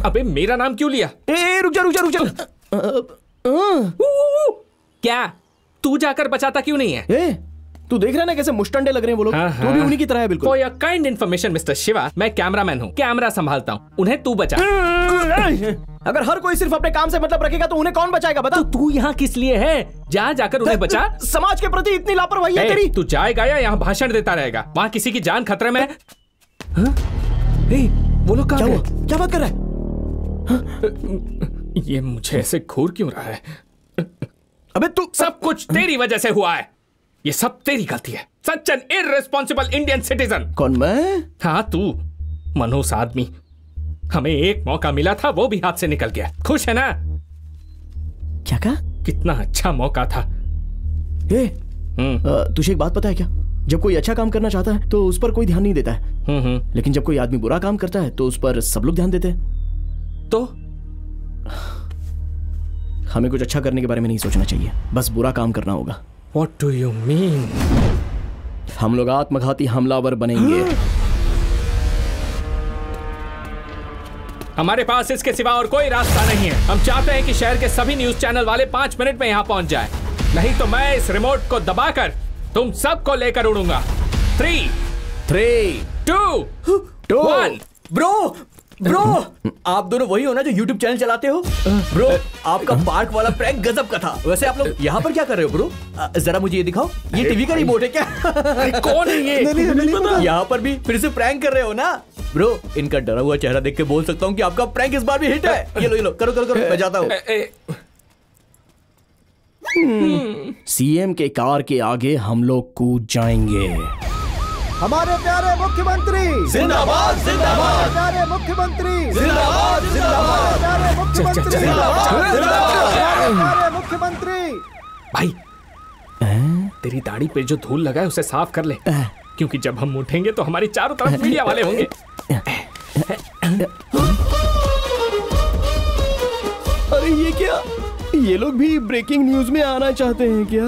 अबे मेरा नाम क्यों लिया? रुक जा। क्या तू जाकर बचाता क्यों नहीं है? तू देख रहा है ना कैसे मुश्तंडे लग रहे हैं वो लोग। तू भी उन्हीं की तरह है बिल्कुल। For your kind information mister Shiva, मैं कैमरामैन हूँ, कैमरा संभालता हूँ, उन्हें तू बचा। अगर हर कोई सिर्फ अपने काम से मतलब रखेगा तो उन्हें कौन बचाएगा बता? तू यहाँ किस लिए है? जाकर उन्हें बचा। समाज के प्रति इतनी लापरवाही है तेरी। तू जाएगा या यहाँ भाषण देता रहेगा? वहाँ किसी की जान खतरे में। वो लोग कहाँ गए? क्या बात कर रहा है? ये मुझे ऐसे घूर क्यों रहा है? अबे तू, सब कुछ तेरी वजह से हुआ है। ये सब तेरी गलती है। Such an irresponsible Indian citizen. कौन मैं? हाँ तू, मनहूस आदमी। हमें एक मौका मिला था, वो भी हाथ से निकल गया। खुश है ना? क्या कहा? कितना अच्छा मौका था। तुझे एक बात पता है क्या? जब कोई अच्छा काम करना चाहता है तो उस पर कोई ध्यान नहीं देता है, लेकिन जब कोई आदमी बुरा काम करता है तो उस पर सब लोग ध्यान देते हैं। तो हमें कुछ अच्छा करने के बारे में नहीं सोचना चाहिए, बस बुरा काम करना होगा। What do you mean? हम लोग आत्मघाती हमलावर बनेंगे। हमारे पास इसके सिवा और कोई रास्ता नहीं है। हम चाहते हैं कि शहर के सभी न्यूज चैनल वाले 5 मिनट में यहाँ पहुंच जाए, नहीं तो मैं इस रिमोट को दबाकर तुम सबको लेकर उड़ूंगा। 3, 2, 1। ब्रो आप दोनों वही हो ना जो YouTube चैनल चलाते हो? ब्रो आपका पार्क वाला प्रैंक गजब का था। वैसे आप लोग यहाँ पर क्या कर रहे हो ब्रो? जरा मुझे ये दिखाओ, ये टीवी का रिमोट है क्या? कौन है ये? नहीं, यहाँ पर भी फिर से प्रैंक कर रहे हो ना ब्रो? इनका डरा हुआ चेहरा देख के बोल सकता हूँ कि आपका प्रैंक इस बार भी हिट है। ये लो करो मैं जाता हूँ। सीएम के कार के आगे हम लोग कूद जाएंगे। हमारे प्यारे मुख्यमंत्री जिंदाबाद जिंदाबाद, प्यारे मुख्यमंत्री जिंदाबाद जिंदाबाद, प्यारे मुख्यमंत्री प्यारे मुख्यमंत्री। भाई तेरी दाढ़ी पे जो धूल लगा है उसे साफ कर ले, क्योंकि जब हम उठेंगे तो हमारी चारों तरफ मीडिया वाले होंगे। अरे ये क्या? ये लोग भी ब्रेकिंग न्यूज में आना चाहते हैं क्या?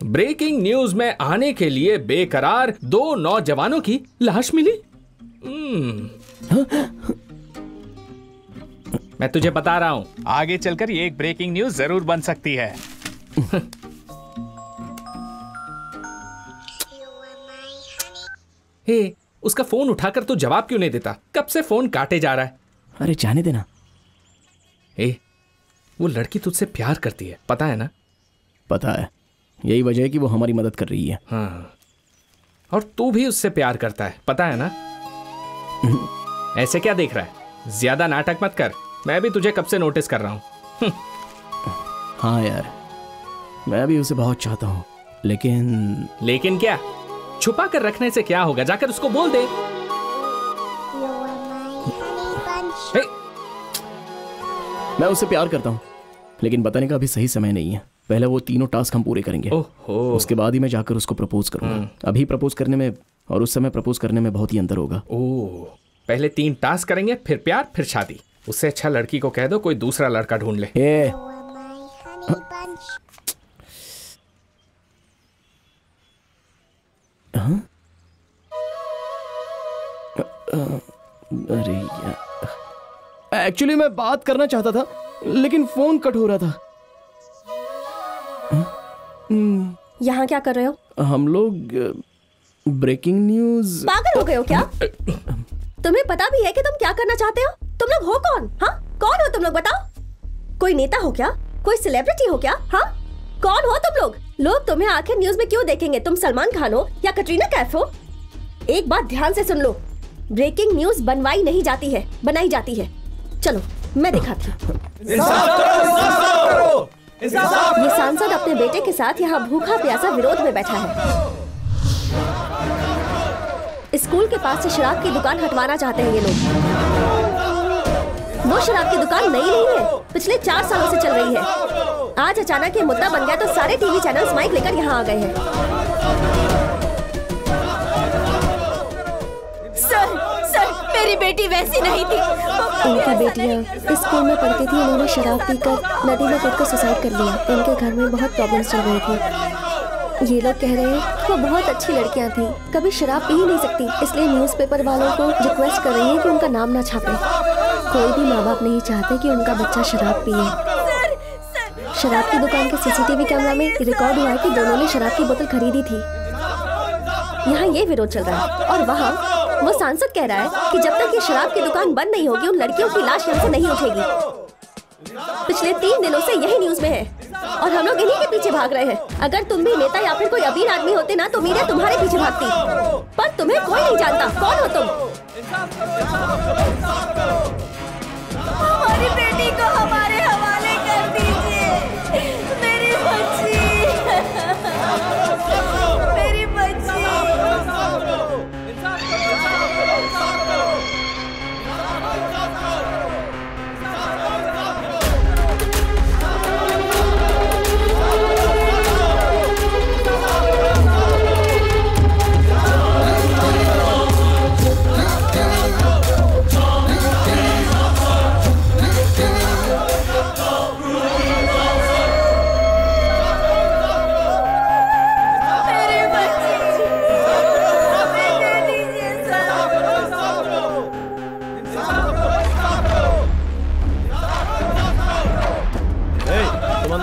ब्रेकिंग न्यूज में आने के लिए बेकरार 2 नौजवानों की लाश मिली। मैं तुझे बता रहा हूँ, आगे चलकर ये एक ब्रेकिंग न्यूज जरूर बन सकती है। हे, उसका फोन उठाकर तू जवाब क्यों नहीं देता? कब से फोन काटे जा रहा है। अरे जाने देना। वो लड़की तुझसे प्यार करती है, पता है ना? पता है, यही वजह है कि वो हमारी मदद कर रही है। हाँ, और तू भी उससे प्यार करता है, पता है ना? ऐसे क्या देख रहा है? ज्यादा नाटक मत कर, मैं भी तुझे कब से नोटिस कर रहा हूँ। हाँ यार, मैं भी उसे बहुत चाहता हूँ, लेकिन क्या? छुपा कर रखने से क्या होगा? जाकर उसको बोल दे। मैं उससे प्यार करता हूँ, लेकिन बताने का अभी सही समय नहीं है। पहले वो तीनों टास्क हम पूरे करेंगे, उसके बाद ही मैं जाकर उसको प्रपोज करूंगा। अभी प्रपोज करने में और उस समय प्रपोज करने में बहुत ही अंतर होगा। पहले 3 टास्क करेंगे, फिर प्यार, फिर शादी। उससे अच्छा लड़की को कह दो कोई दूसरा लड़का ढूंढ ले। अरे यार, एक्चुअली मैं बात करना चाहता था, लेकिन फोन कट हो रहा था। यहाँ क्या कर रहे हो? हम लोग ब्रेकिंग न्यूज। पागल हो गए हो क्या? तुम्हें पता भी है कि तुम क्या करना चाहते हो? तुम लोग हो कौन? हाँ, कौन हो तुम लोग? बताओ। कोई नेता हो क्या? कोई सेलिब्रिटी हो क्या? हाँ, कौन हो तुम लोग? लोग तुम्हें आखिर न्यूज में क्यों देखेंगे? तुम सलमान खान हो या कटरीना कैफ हो? एक बात ध्यान से सुन लो, ब्रेकिंग न्यूज बनवाई नहीं जाती है, बनाई जाती है। चलो मैं दिखाती हूँ। ये सांसद अपने बेटे के साथ यहाँ भूखा प्यासा विरोध में बैठा है। स्कूल के पास से शराब की दुकान हटवाना चाहते हैं ये लोग। वो शराब की दुकान नई नहीं है, पिछले 4 सालों से चल रही है। आज अचानक ये मुद्दा बन गया तो सारे टीवी चैनल्स माइक लेकर यहाँ आ गए हैं। सर, मेरी बेटी वैसी नहीं थी। इनकी बेटियाँ स्कूल में पढ़ती थी, उन्होंने शराब पीकर नदी में कूदकर सुसाइड कर लिया। इनके घर में बहुत प्रॉब्लम्स चल रही थी। ये लोग कह रहे हैं वो बहुत अच्छी लड़कियाँ थी, कभी शराब पी ही नहीं सकती, इसलिए न्यूज़पेपर वालों को रिक्वेस्ट कर रही है कि उनका नाम ना छापे। कोई भी माँ बाप नहीं चाहते कि उनका बच्चा शराब पिए। शराब की दुकान के सीसीटीवी कैमरा में रिकॉर्ड हुआ है कि दोनों ने शराब की बोतल खरीदी थी। यहाँ ये विरोध चल रहा है और वहाँ वो सांसद कह रहा है कि जब तक ये शराब की दुकान बंद नहीं होगी उन लड़कियों की लाश यहाँ से नहीं उठेगी। पिछले 3 दिनों से यही न्यूज में है और हम लोग इन्हीं के पीछे भाग रहे हैं। अगर तुम भी नेता या फिर कोई अमीर आदमी होते ना तो मीडिया तुम्हारे पीछे भागती, पर तुम्हें कोई नहीं जानता। कौन हो तुम? हमारी बेटी को हमारे हवाले कर दीजिए। मेरी बच्ची, मेरी बच्ची।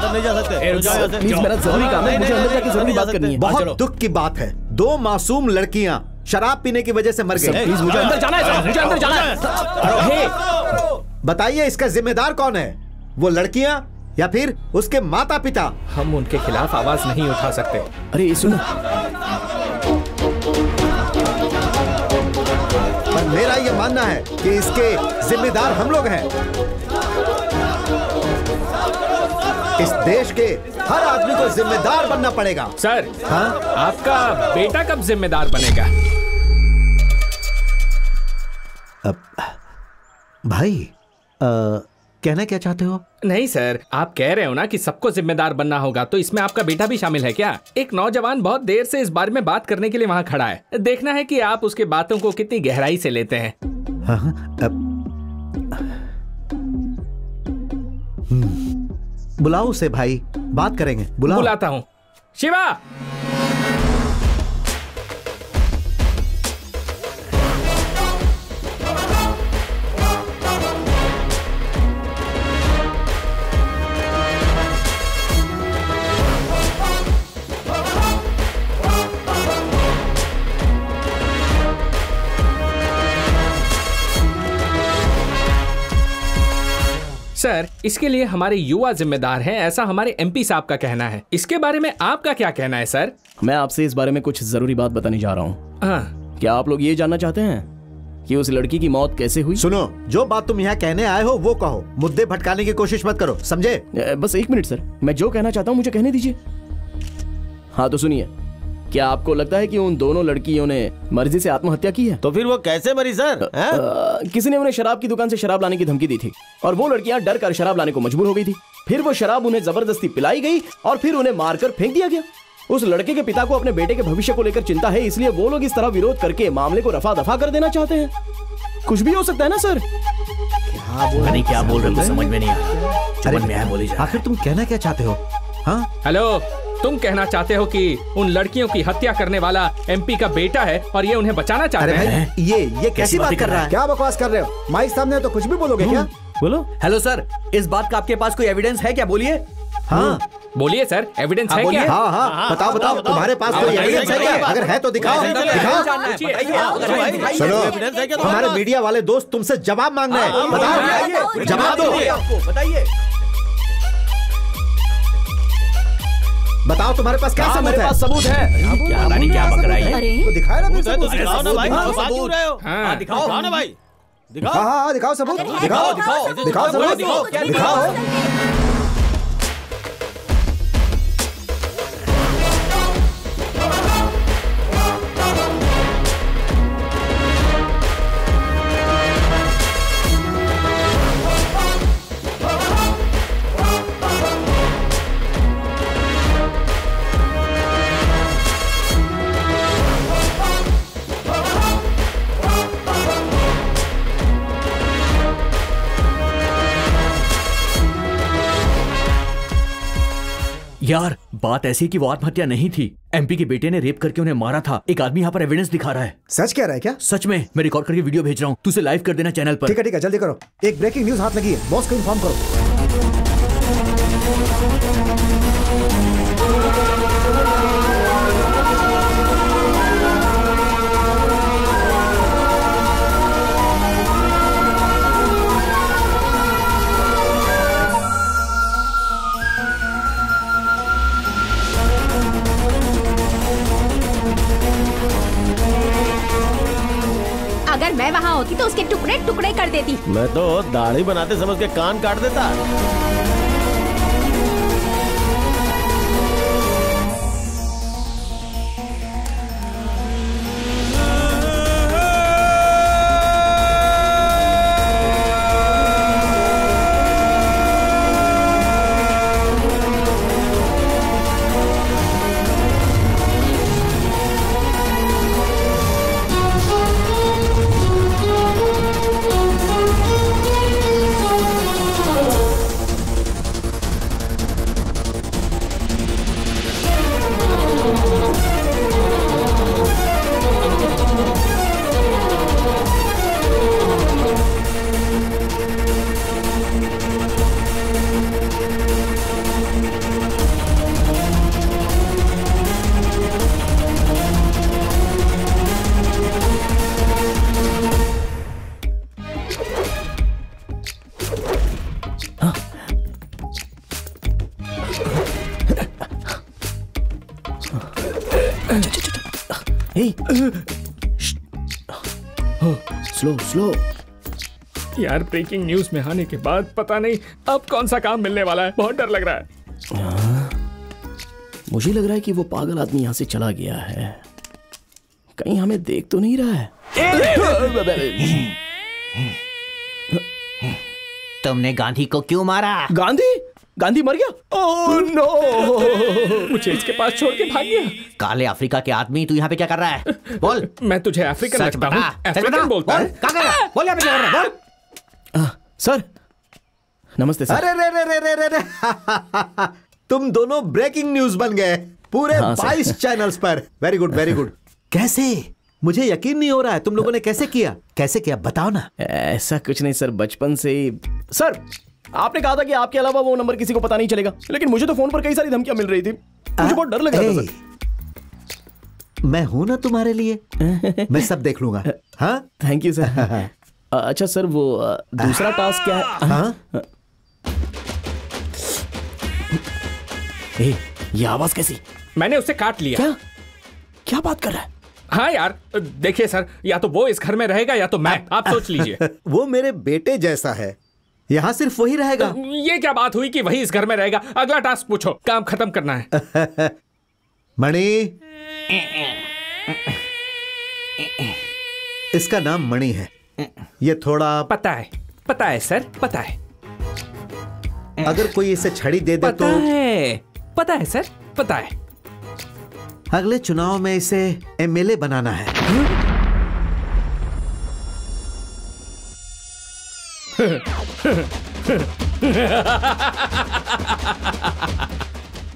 नहीं जा सकते। प्लीज मेरा जरूरी काम है, मुझे अंदर जाके जरूरी बात करनी है। बहुत दुख की बात है, 2 मासूम लड़कियां शराब पीने की वजह से मर गई। प्लीज मुझे अंदर जाना है, मुझे अंदर जाना है। बताइए इसका जिम्मेदार कौन है? वो लड़कियां या फिर उसके माता पिता? हम उनके खिलाफ आवाज नहीं उठा सकते। अरे सुनो, पर मेरा ये मानना है कि इसके जिम्मेदार हम लोग हैं। इस देश के हर आदमी को जिम्मेदार बनना पड़ेगा। सर, हाँ? आपका बेटा कब जिम्मेदार बनेगा? भाई कहना क्या चाहते हो? नहीं सर, आप कह रहे हो ना कि सबको जिम्मेदार बनना होगा, तो इसमें आपका बेटा भी शामिल है क्या? एक नौजवान बहुत देर से इस बारे में बात करने के लिए वहाँ खड़ा है। देखना है कि आप उसके बातों को कितनी गहराई से लेते हैं। बुलाओ उसे भाई, बात करेंगे। बुलाता हूँ। शिवा, सर, इसके लिए हमारे युवा जिम्मेदार हैं, ऐसा हमारे एमपी साहब का कहना है। इसके बारे में आपका क्या कहना है सर? मैं आपसे इस बारे में कुछ जरूरी बात बताने जा रहा हूँ। हाँ। क्या आप लोग ये जानना चाहते हैं कि उस लड़की की मौत कैसे हुई? सुनो, जो बात तुम यहाँ कहने आए हो वो कहो, मुद्दे भटकाने की कोशिश मत करो, समझे? बस 1 मिनट सर, मैं जो कहना चाहता हूँ मुझे कहने दीजिए। हाँ तो सुनिए, क्या आपको लगता है कि उन दोनों लड़कियों ने मर्जी से आत्महत्या की है? तो फिर वो कैसे मरी सर? किसी ने उन्हें शराब की दुकान से शराब लाने की धमकी दी थी और वो लड़कियां डर कर शराब लाने को मजबूर हो गई थी। फिर वो शराब उन्हें जबरदस्ती पिलाई गई और फिर उन्हें मारकर फेंक दिया गया। उस लड़के के पिता को अपने बेटे के भविष्य को लेकर चिंता है, इसलिए वो लोग इस तरह विरोध करके मामले को रफा दफा कर देना चाहते हैं। कुछ भी हो सकता है ना सर? क्या बोल रहे हो, समझ में नहीं आया। बोली जा। आखिर तुम कहना क्या चाहते हो? हाँ हेलो, तुम कहना चाहते हो कि उन लड़कियों की हत्या करने वाला एमपी का बेटा है और ये उन्हें बचाना चाहते हैं? ये कैसी बात कर रहा है? क्या बकवास कर रहे हो? माइक सामने तो कुछ भी बोलोगे क्या? बोलो। हेलो सर, इस बात का आपके पास कोई एविडेंस है क्या? बोलिए। हाँ बोलिए सर, एविडेंस है क्या? हाँ, बताओ, तुम्हारे पास कोई एविडेंस है क्या? अगर है तो दिखाओ। सुनो, हमारे मीडिया वाले दोस्त तुमसे जवाब मांग रहे हैं, बताओ, जवाब दो। बताइए, बताओ तुम्हारे पास क्या सबूत है? सबूत है। क्या बक रहा है? अरे तो दिखाए ना फिर तो सबूत। दिखाओ ना भाई, हाँ, क्यों रहे हो? हाँ, दिखाओ ना भाई, दिखाओ। हाँ, दिखाओ सबूत, दिखाओ सबूत, दिखाओ। यार बात ऐसी कि वो आत्महत्या नहीं थी, एमपी के बेटे ने रेप करके उन्हें मारा था। एक आदमी यहाँ पर एविडेंस दिखा रहा है। सच कह रहा है क्या? सच में, मैं रिकॉर्ड करके वीडियो भेज रहा हूँ, तू उसे लाइव कर देना चैनल पर। ठीक है जल्दी करो, एक ब्रेकिंग न्यूज हाथ लगी है, बॉस को इन्फॉर्म करो। अगर मैं वहाँ होती तो उसके टुकड़े टुकड़े कर देती। मैं तो दाढ़ी बनाते समझ के कान काट देता। स्लो। यार ब्रेकिंग न्यूज में आने के बाद पता नहीं अब कौन सा काम मिलने वाला है, बहुत डर लग रहा है। मुझे लग रहा है कि वो पागल आदमी यहाँ से चला गया है, कहीं हमें देख तो नहीं रहा है। तुमने गांधी को क्यों मारा? गांधी मर गया? ओह नो, मुझे इसके पास छोड़ के भाग गया। काले अफ्रीका के आदमी, तू यहाँ पे क्या कर रहा है? बोल। मैं तुझे अफ्रीकन सच लगता हूँ? बता, अफ्रीकन बोलता है? क्या कर रहा है? बोल यहाँ पे क्या कर रहा है? बोल। सर नमस्ते सर। अरे तुम दोनों ब्रेकिंग न्यूज बन गए पूरे 22 चैनल्स पर। Very good very good. कैसे? मुझे यकीन नहीं हो रहा है, तुम लोगों ने कैसे किया बताओ ना। ऐसा कुछ नहीं सर, बचपन से ही। सर आपने कहा था कि आपके अलावा वो नंबर किसी को पता नहीं चलेगा, लेकिन मुझे तो फोन पर कई सारी धमकियां मिल रही थी, मुझे बहुत डर लग रहा था सर। मैं हूं ना तुम्हारे लिए, मैं सब देख लूंगा। हाँ थैंक यू सर। अच्छा सर, वो दूसरा टास्क क्या है? हाँ ए, ये आवाज कैसी? मैंने उसे काट लिया। क्या क्या बात कर रहा है? हाँ यार, देखिए सर, या तो वो इस घर में रहेगा या तो मैं, आप सोच लीजिए। वो मेरे बेटे जैसा है, यहाँ सिर्फ वही रहेगा। ये क्या बात हुई कि वही इस घर में रहेगा? अगला टास्क पूछो, काम खत्म करना है। मणि, इसका नाम मणि है। ये थोड़ा पता है सर, पता है। अगर कोई इसे छड़ी दे दे तो पता है सर, पता है। अगले चुनाव में इसे एमएलए बनाना है।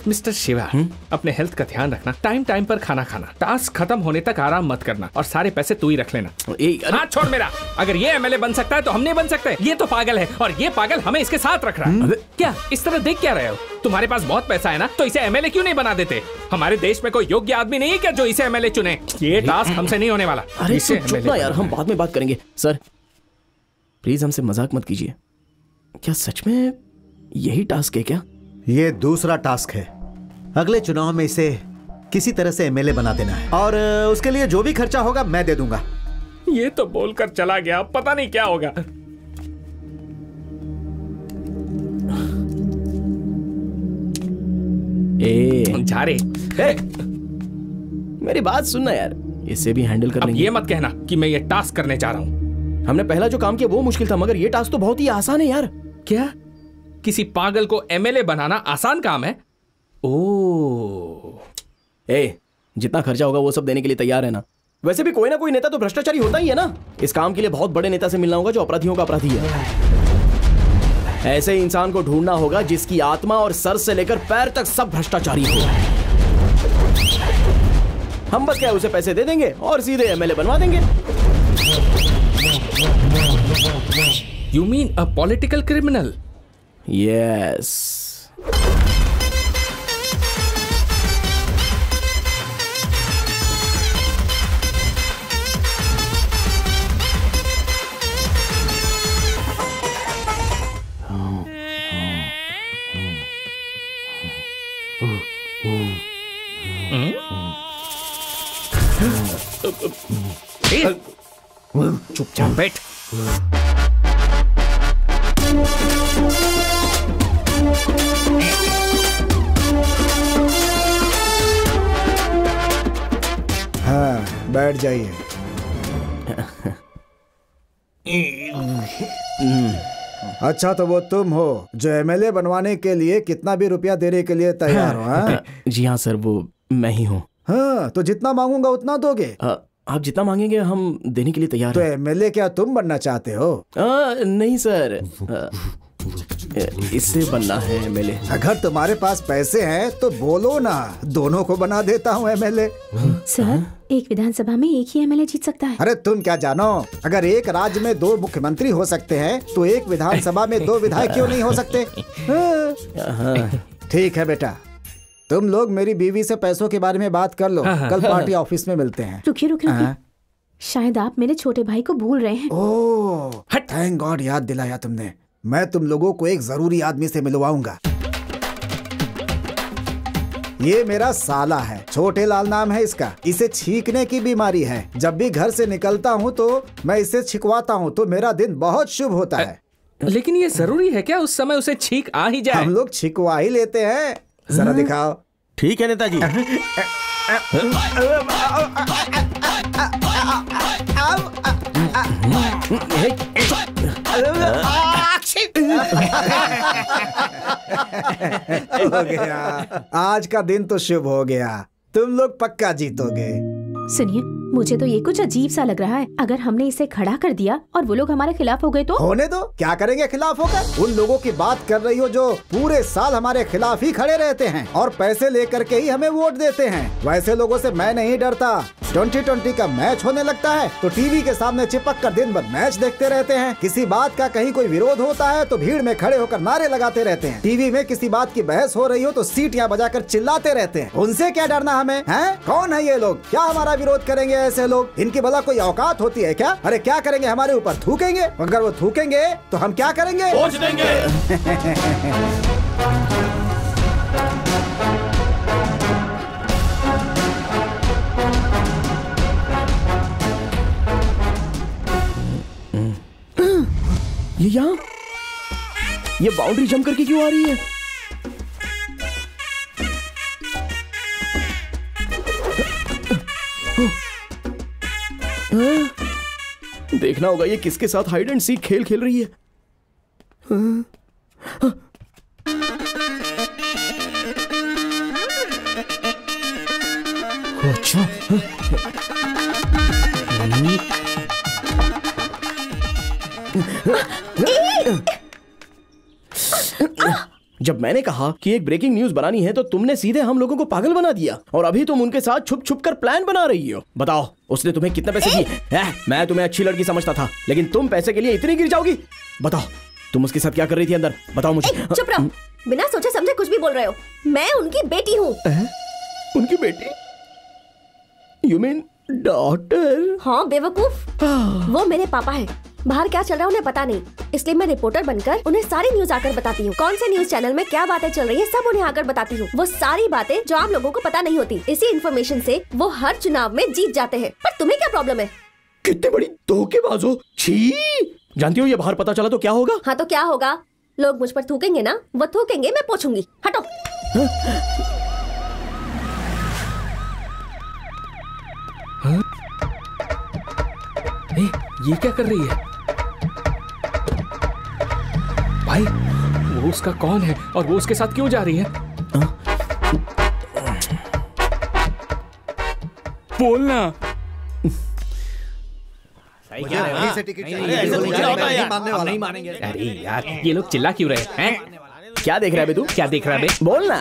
मिस्टर शिवा, अपने हेल्थ का ध्यान रखना, टाइम टाइम पर खाना खाना, टास्क खत्म होने तक आराम मत करना और सारे पैसे तू ही रख लेना। हाथ छोड़ मेरा। अगर ये एमएलए बन सकता है तो हम नहीं बन सकते। ये तो पागल है और ये पागल हमें इसके साथ रख रहा है। क्या इस तरह देख क्या रहे हो? तुम्हारे पास बहुत पैसा है ना, तो इसे एमएलए क्यों नहीं बना देते? हमारे देश में कोई योग्य आदमी नहीं है क्या जो इसे एमएलए चुने? ये टास्क हमसे नहीं होने वाला। अरे चुप ना यार, हम बाद में बात करेंगे। सर प्लीज हमसे मजाक मत कीजिए। क्या सच में यही टास्क है क्या? ये दूसरा टास्क है। अगले चुनाव में इसे किसी तरह से एमएलए बना देना है और उसके लिए जो भी खर्चा होगा मैं दे दूंगा। ये तो बोलकर चला गया, पता नहीं क्या होगा। जा रे। मेरी बात सुनना यार, इसे भी हैंडल कर लेंगे। ये मत कहना कि मैं ये टास्क करने जा रहा हूँ। हमने पहला जो काम किया वो मुश्किल था, मगर ये टास्क तो बहुत ही आसान है यार। क्या किसी पागल को एमएलए बनाना आसान काम है? जितना खर्चा होगा वो सब देने के लिए तैयार है ना? वैसे भी कोई ना कोई नेता तो भ्रष्टाचारी होता ही है ना। इस काम के लिए बहुत बड़े नेता से मिलना होगा जो अपराधियों का अपराधी है। ऐसे ही इंसान को ढूंढना होगा जिसकी आत्मा और सर से लेकर पैर तक सब भ्रष्टाचारी हो। हम बस क्या उसे पैसे दे देंगे और सीधे एमएलए बनवा देंगे। You mean a political criminal? Yes. चुपचाप बैठ। हाँ, बैठ जाइए। अच्छा, तो वो तुम हो जो एमएलए बनवाने के लिए कितना भी रुपया देने के लिए तैयार हो? हाँ? जी हाँ सर, वो मैं ही हूँ। हाँ, तो जितना मांगूंगा उतना दोगे? आप जितना मांगेंगे हम देने के लिए तैयार तो हैं। एमएलए क्या तुम बनना चाहते हो? नहीं सर, इससे बनना है एमएलए। अगर तुम्हारे पास पैसे हैं तो बोलो ना, दोनों को बना देता हूँ एमएलए। सर, एक विधानसभा में एक ही एमएलए जीत सकता है। अरे तुम क्या जानो, अगर एक राज्य में 2 मुख्यमंत्री हो सकते हैं तो एक विधानसभा में 2 विधायक क्यों नहीं हो सकते? ठीक है बेटा, तुम लोग मेरी बीवी से पैसों के बारे में बात कर लो। कल पार्टी ऑफिस में मिलते हैं। रुकिए। शायद आप मेरे छोटे भाई को भूल रहे हैं। ओह, थैंक गॉड, याद दिलाया तुमने। मैं तुम लोगों को एक जरूरी आदमी से मिलवाऊंगा। ये मेरा साला है, छोटे लाल नाम है इसका। इसे छींकने की बीमारी है। जब भी घर से निकलता हूँ तो मैं इसे छिकवाता हूँ तो मेरा दिन बहुत शुभ होता है। लेकिन ये जरूरी है क्या उस समय उसे छींक आ ही जाए? हम लोग छिकवा ही लेते हैं। जरा दिखाओ। ठीक है नेताजी। हो गया, आज का दिन तो शुभ हो गया। तुम लोग पक्का जीतोगे। सुनिए, मुझे तो ये कुछ अजीब सा लग रहा है। अगर हमने इसे खड़ा कर दिया और वो लोग हमारे खिलाफ हो गए तो? होने दो, क्या करेंगे खिलाफ होकर? उन लोगों की बात कर रही हो जो पूरे साल हमारे खिलाफ ही खड़े रहते हैं और पैसे लेकर के ही हमें वोट देते हैं। वैसे लोगों से मैं नहीं डरता। 2020 का मैच होने लगता है तो टीवी के सामने चिपक कर दिन भर मैच देखते रहते हैं। किसी बात का कहीं कोई विरोध होता है तो भीड़ में खड़े होकर नारे लगाते रहते हैं। टीवी में किसी बात की बहस हो रही हो तो सीटियां बजाकर चिल्लाते रहते हैं। उनसे क्या डरना हमें? हैं? कौन है ये लोग? क्या हमारा विरोध करेंगे ऐसे लोग? इनकी भला कोई औकात होती है क्या? अरे क्या करेंगे? हमारे ऊपर थूकेंगे? अगर वो थूकेंगे तो हम क्या करेंगे? पहुंच देंगे। ये यहाँ, ये बाउंड्री जंप करके क्यों आ रही है? देखना होगा ये किसके साथ हाइड एंड सीक खेल खेल रही है। अच्छा, जब मैंने कहा कि एक ब्रेकिंग न्यूज बनानी है तो तुमने सीधे हम लोगों को पागल बना दिया, और अभी तुम उनके साथ छुप छुप कर प्लान बना रही हो। बताओ उसने तुम्हें कितने पैसे दिए? मैं तुम्हें अच्छी लड़की समझता था, लेकिन तुम पैसे के लिए इतनी गिर जाओगी? बताओ तुम उसके साथ क्या कर रही थी अंदर? बताओ मुझे। चुप रहो, बिना सोचे समझे कुछ भी बोल रहे हो। मैं उनकी बेटी हूँ। उनकी बेटी? You mean daughter? हाँ बेवकूफ, वो मेरे पापा है। बाहर क्या चल रहा है उन्हें पता नहीं, इसलिए मैं रिपोर्टर बनकर उन्हें सारी न्यूज आकर बताती हूँ। कौन से न्यूज चैनल में क्या बातें चल रही है सब उन्हें आकर बताती हूँ। वो सारी बातें जो आम लोगों को पता नहीं होती। इसी इन्फॉर्मेशन से वो हर चुनाव में जीत जाते हैं। पर तुम्हें क्या प्रॉब्लम है? कितनी बड़ी धोखेबाज हो। छी! जानती हो ये बाहर पता चला तो क्या होगा? हाँ तो क्या होगा? लोग मुझ पर थूकेंगे ना, वो थूकेंगे, मैं पूछूंगी। हटो। ये क्या कर रही है भाई? वो उसका कौन है और वो उसके साथ क्यों जा रही है? बोलना। नहीं मानेंगे। अरे यार ये लोग चिल्ला क्यों रहे हैं? क्या देख रहा है बे तू? क्या देख रहा है बे? बोलना।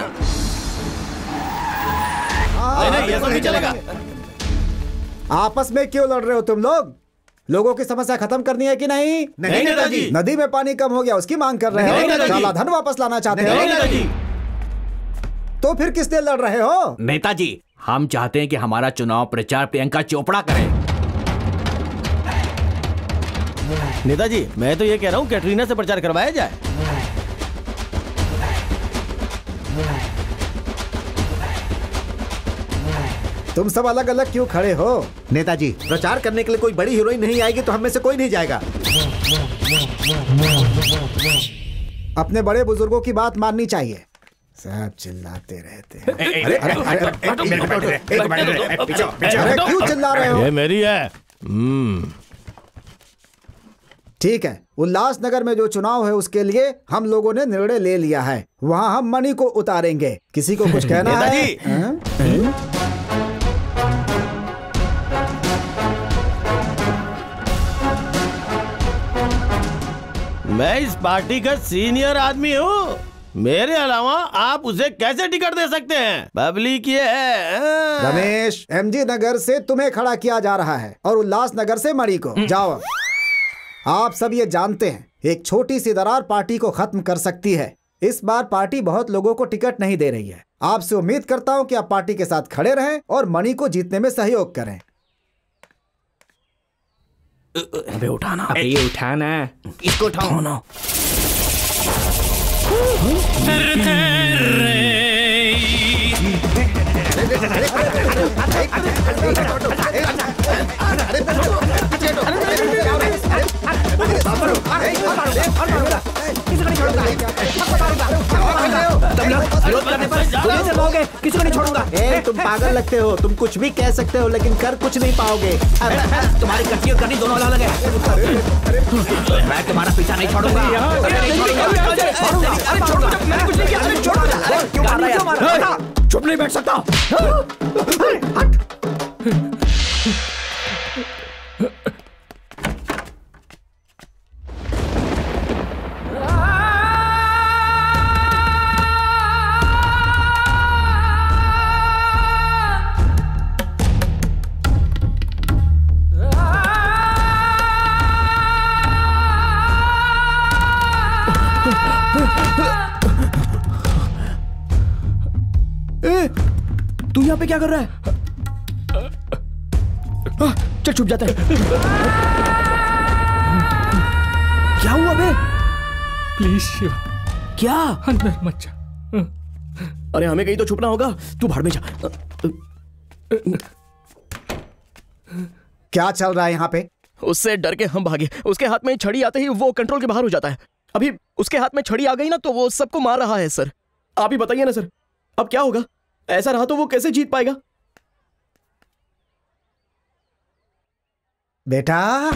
ये तो नहीं चलेगा। आपस में क्यों लड़ रहे हो तुम लोग? लोगों की समस्या खत्म करनी है कि नहीं? नहीं नेताजी। नदी में पानी कम हो गया उसकी मांग कर रहे हो? काला धन वापस लाना चाहते हो? तो फिर किस लिए लड़ रहे हो? नेताजी हम चाहते हैं कि हमारा चुनाव प्रचार प्रियंका चोपड़ा करे। नेताजी मैं तो ये कह रहा हूँ कैटरीना से प्रचार करवाया जाए। तुम सब अलग अलग क्यों खड़े हो? नेताजी प्रचार करने के लिए कोई बड़ी हीरोइन नहीं आएगी तो हम में से कोई नहीं जाएगा। अपने बड़े बुजुर्गों की बात माननी चाहिए। सब चिल्लाते रहते हैं। अरे क्यों चिल्ला रहे हो? ये मेरी है। ठीक है, उल्लासनगर में जो चुनाव है उसके लिए हम लोगों ने निर्णय ले लिया है। वहाँ हम मणि को उतारेंगे। किसी को कुछ कहना है? मैं इस पार्टी का सीनियर आदमी हूँ। मेरे अलावा आप उसे कैसे टिकट दे सकते हैं? पब्लिक ये है। रमेश, एमजी नगर से तुम्हें खड़ा किया जा रहा है और उल्लासनगर से मणि को। जाओ। आप सब ये जानते हैं एक छोटी सी दरार पार्टी को खत्म कर सकती है। इस बार पार्टी बहुत लोगों को टिकट नहीं दे रही है। आपसे उम्मीद करता हूँ कि आप पार्टी के साथ खड़े रहें और मणि को जीतने में सहयोग करें। अबे उठाना। अबे उठाना। इसको उठाओ ना। किसी को नहीं छोड़ूंगा। तुम पागल लगते हो। तुम कुछ भी कह सकते हो लेकिन कर कुछ नहीं पाओगे। तुम्हारी कटनी और करनी दोनों अलग है। मैं तुम्हारा पीछा नहीं छोड़ूंगा। चुप नहीं बैठ सकता। तू यहाँ पे क्या कर रहा है? चल छुप जाता है। क्या हुआ बे? प्लीज शिव। क्या? अंदर मत जा। अरे हमें कहीं तो छुपना होगा। तू भाड़ में जा। क्या चल रहा है यहाँ पे? उससे डर के हम भागे। उसके हाथ में छड़ी आते ही वो कंट्रोल के बाहर हो जाता है। अभी उसके हाथ में छड़ी आ गई ना तो वो सबको मार रहा है सर। आप ही बताइए ना सर, अब क्या होगा? ऐसा रहा तो वो कैसे जीत पाएगा? बेटा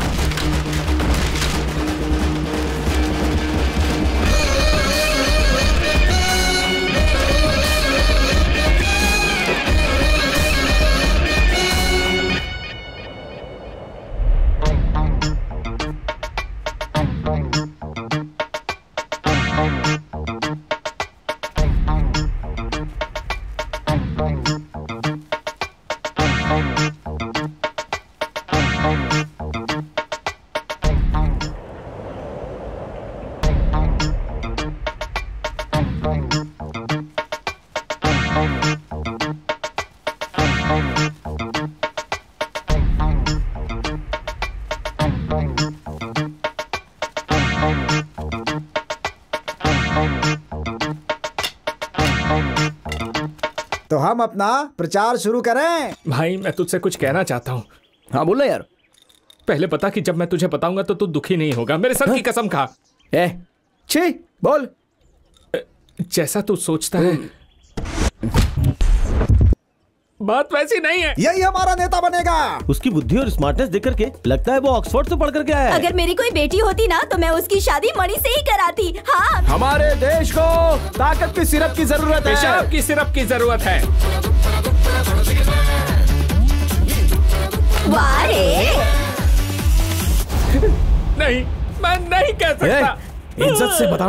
तो हम अपना प्रचार शुरू करें। भाई मैं तुझसे कुछ कहना चाहता हूँ। हाँ बोल ना यार। पहले बता कि जब मैं तुझे बताऊंगा तो तू दुखी नहीं होगा। मेरे सर की कसम खा। छी बोल। जैसा तू सोचता है बात वैसी नहीं है। यही हमारा नेता बनेगा। उसकी बुद्धि और स्मार्टनेस देख करके लगता है वो ऑक्सफोर्ड से पढ़ करके आया है। अगर मेरी कोई बेटी होती ना तो मैं उसकी शादी मणि से ही कराती। हाँ, हमारे देश को ताकत की सिरप की जरूरत है। पेशाब की सिरप की जरूरत है। वाह रे। नहीं, मैं नहीं कह सकता। इज्जत से बता।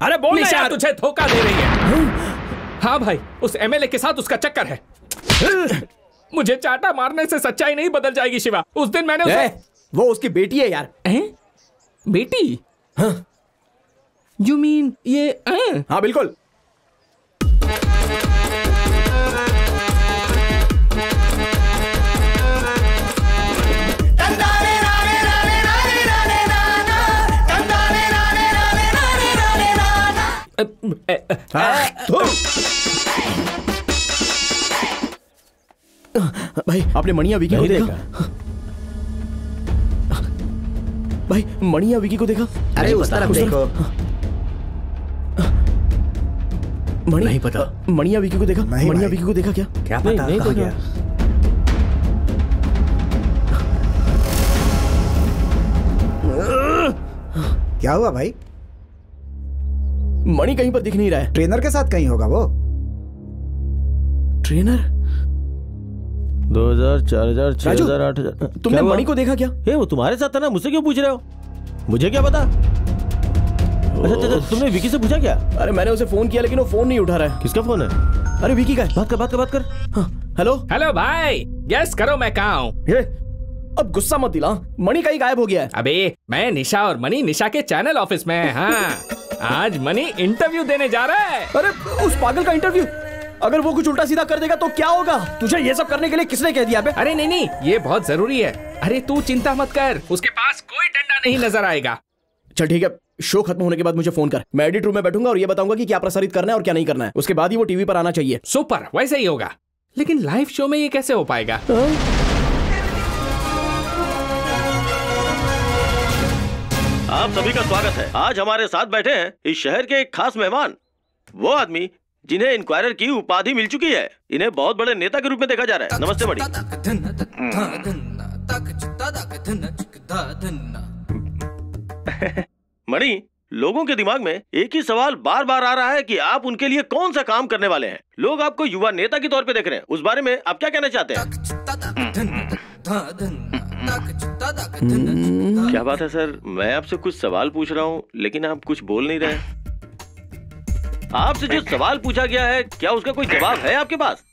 अरे बोल निशा, तुझे धोखा दे रही है। हाँ भाई, उस एमएलए के साथ उसका चक्कर है। मुझे चाटा मारने से सच्चाई नहीं बदल जाएगी शिवा। उस दिन मैंने उसे... वो उसकी बेटी है यार। बेटी? हाँ। You mean ये? हाँ बिल्कुल। भाई आपने मणिया विकी को देखा? भाई मणिया विकी को देखा? अरे उस तरफ देखो। नहीं पता। मणिया विकी को देखा? मणिया विकी को देखा क्या? क्या पता कहाँ गया? क्या हुआ भाई? मणि कहीं पर दिख नहीं रहा है। ट्रेनर के साथ कहीं होगा वो। ट्रेनर? 2000, 4000, 6000, 8000। तुमने मणि को देखा क्या? ये वो तुम्हारे साथ था ना, मुझसे क्यों पूछ रहे हो? मुझे क्या पता? अच्छा, तुमने विकी से पूछा क्या? अरे मैंने उसे फोन किया लेकिन वो फोन नहीं उठा रहा है। किसका फोन है? अरे विकी का। बात कर। हेलो हेलो भाई, गेस करो मैं कहाँ हूँ? अब गुस्सा मत दिला। मणि कहीं गायब हो गया है। अबे मैं निशा और मणि निशा के चैनल ऑफिस में है। हाँ, आज मणि इंटरव्यू देने जा रहा है। अरे उस पागल का इंटरव्यू? अगर वो कुछ उल्टा सीधा कर देगा तो क्या होगा? तुझे ये सब करने के लिए किसने कह दिया बे? अरे नहीं, ये बहुत जरूरी है। अरे तू चिंता मत कर, उसके पास कोई डंडा नहीं नजर आएगा। चल ठीक है, शो खत्म होने के बाद मुझे फोन कर। मैं एडिट रूम में बैठूंगा और ये बताऊंगा कि क्या प्रसारित करना है और क्या नहीं करना है। उसके बाद ही वो टीवी पर आना चाहिए। सुपर, वैसे ही होगा। लेकिन लाइव शो में ये कैसे हो पाएगा? आप सभी का स्वागत है। आज हमारे साथ बैठे हैं इस शहर के एक खास मेहमान, वो आदमी जिन्हें इंक्वायरर की उपाधि मिल चुकी है। इन्हें बहुत बड़े नेता के रूप में देखा जा रहा है। नमस्ते मणि। मणि, लोगों के दिमाग में एक ही सवाल बार बार आ रहा है कि आप उनके लिए कौन सा काम करने वाले हैं। लोग आपको युवा नेता के तौर पे देख रहे हैं। उस बारे में आप क्या कहना चाहते हैं? क्या बात है सर, मैं आपसे कुछ सवाल पूछ रहा हूँ लेकिन आप कुछ बोल नहीं रहे। आपसे जो सवाल पूछा गया है, क्या उसका कोई जवाब है आपके पास?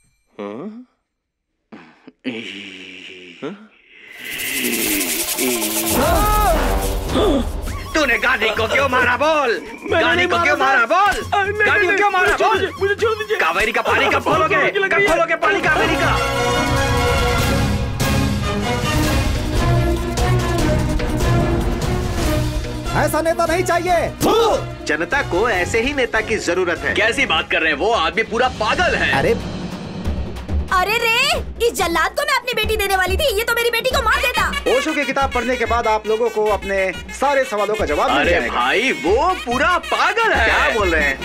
तूने गाड़ी को क्यों मारा बोल? गाड़ी को क्यों मारा बोल? गाड़ी को क्यों मारा बोल? मुझे छोड़ दीजिए। कावेरी का पानी कब खोलोगे? कब खोलोगे पानी कावेरी का? ऐसा नेता नहीं चाहिए। जनता को ऐसे ही नेता की जरूरत है। कैसी बात कर रहे हैं? वो आदमी पूरा पागल है। अरे अरे रे, इस जल्लाद को मैं अपनी बेटी देने वाली थी, ये तो मेरी बेटी को मार देता। ओशो की किताब पढ़ने के बाद आप लोगों को अपने सारे सवालों का जवाब मिल जाएगा। भाई वो पूरा पागल है। क्या बोल रहे हैं?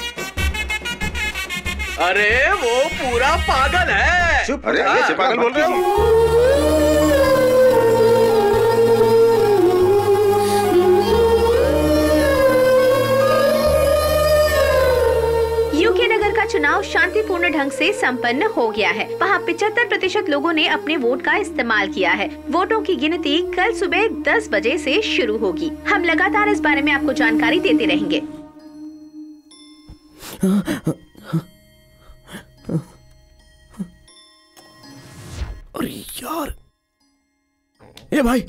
अरे वो पूरा पागल है। चुप। अरे ये पागल बोल रहे हो? यूके नगर का चुनाव शांतिपूर्ण ढंग से संपन्न हो गया है। वहाँ 75% लोगों ने अपने वोट का इस्तेमाल किया है। वोटों की गिनती कल सुबह 10 बजे से शुरू होगी। हम लगातार इस बारे में आपको जानकारी देते रहेंगे। अरे यार, ए भाई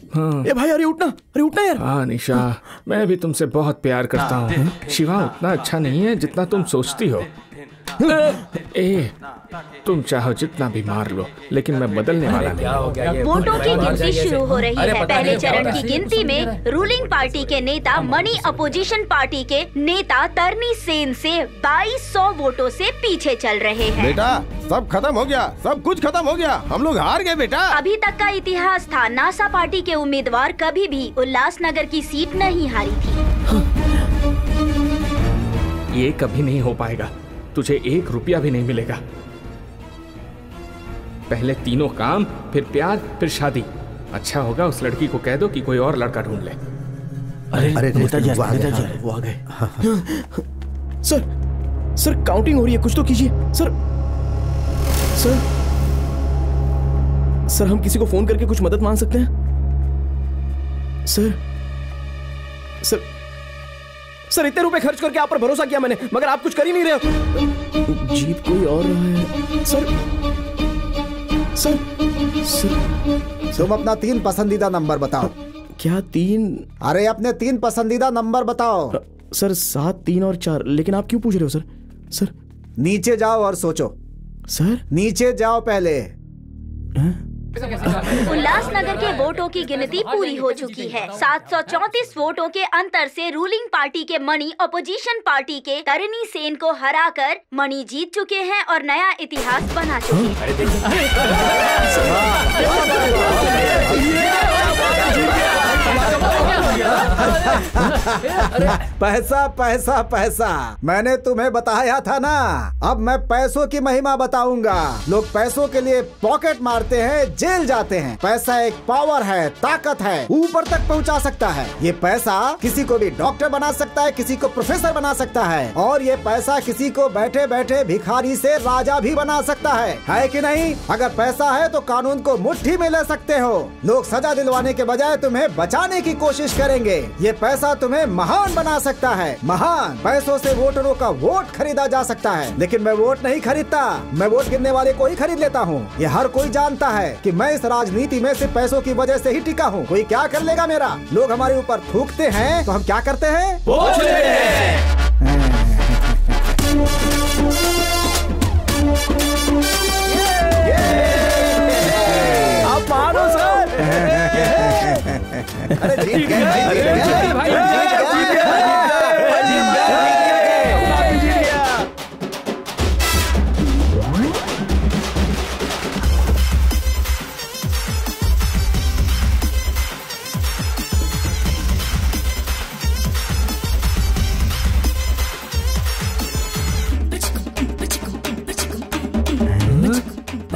अरे उठना यार। हाँ निशा, मैं भी तुमसे बहुत प्यार करता हूँ। शिवा उतना अच्छा नहीं है जितना तुम सोचती हो। ए, तुम चाहो जितना भी मार लो, लेकिन मैं बदलने वाला नहीं। वोटों की गिनती शुरू हो रही है। पहले चरण की गिनती में रूलिंग पार्टी के नेता मनी अपोजिशन पार्टी के नेता तरनी सेन से 2200 वोटों से पीछे चल रहे हैं। बेटा सब खत्म हो गया, सब कुछ खत्म हो गया, हम लोग हार गए बेटा। अभी तक का इतिहास था, नासा पार्टी के उम्मीदवार कभी भी उल्लासनगर की सीट नहीं हारी थी। ये कभी नहीं हो पाएगा, तुझे 1 रुपया भी नहीं मिलेगा। पहले तीनों काम, फिर प्यार, फिर शादी। अच्छा होगा उस लड़की को कह दो कि कोई और लड़का ढूंढ ले। अरे नेताजी वो आ गए। सर काउंटिंग हो रही है, कुछ तो कीजिए सर हम किसी को फोन करके कुछ मदद मांग सकते हैं? सर इतने रुपए खर्च करके आप पर भरोसा किया मैंने, मगर आप कुछ कर ही नहीं रहे हो। जीत कोई और रहा है। सर तुम अपना 3 पसंदीदा नंबर बताओ। क्या 3? अरे अपने 3 पसंदीदा नंबर बताओ। सर 7, 3 और 4। लेकिन आप क्यों पूछ रहे हो सर? नीचे जाओ और सोचो। सर नीचे जाओ पहले। उल्लासनगर के वोटों की गिनती पूरी हो चुकी है। 734 वोटों के अंतर से रूलिंग पार्टी के मनी अपोजिशन पार्टी के तरनी सेन को हराकर मनी जीत चुके हैं और नया इतिहास बना चुके पैसा मैंने तुम्हें बताया था ना। अब मैं पैसों की महिमा बताऊंगा। लोग पैसों के लिए पॉकेट मारते हैं, जेल जाते हैं। पैसा एक पावर है, ताकत है, ऊपर तक पहुंचा सकता है। ये पैसा किसी को भी डॉक्टर बना सकता है, किसी को प्रोफेसर बना सकता है, और ये पैसा किसी को बैठे बैठे भिखारी से राजा भी बना सकता है कि नहीं? अगर पैसा है तो कानून को मुट्ठी में ले सकते हो। लोग सजा दिलवाने के बजाय तुम्हें बचाने की कोशिश करेंगे। ये पैसा तुम्हें महान बना सकता है, महान। पैसों से वोटरों का वोट खरीदा जा सकता है, लेकिन मैं वोट नहीं खरीदता, मैं वोट गिनने वाले को ही खरीद लेता हूँ। ये हर कोई जानता है कि मैं इस राजनीति में सिर्फ पैसों की वजह से ही टिका हूँ। कोई क्या कर लेगा मेरा? लोग हमारे ऊपर थूकते हैं तो हम क्या करते हैं? वोट लेते हैं। आप मानो सर। अरे जीत गए भाई।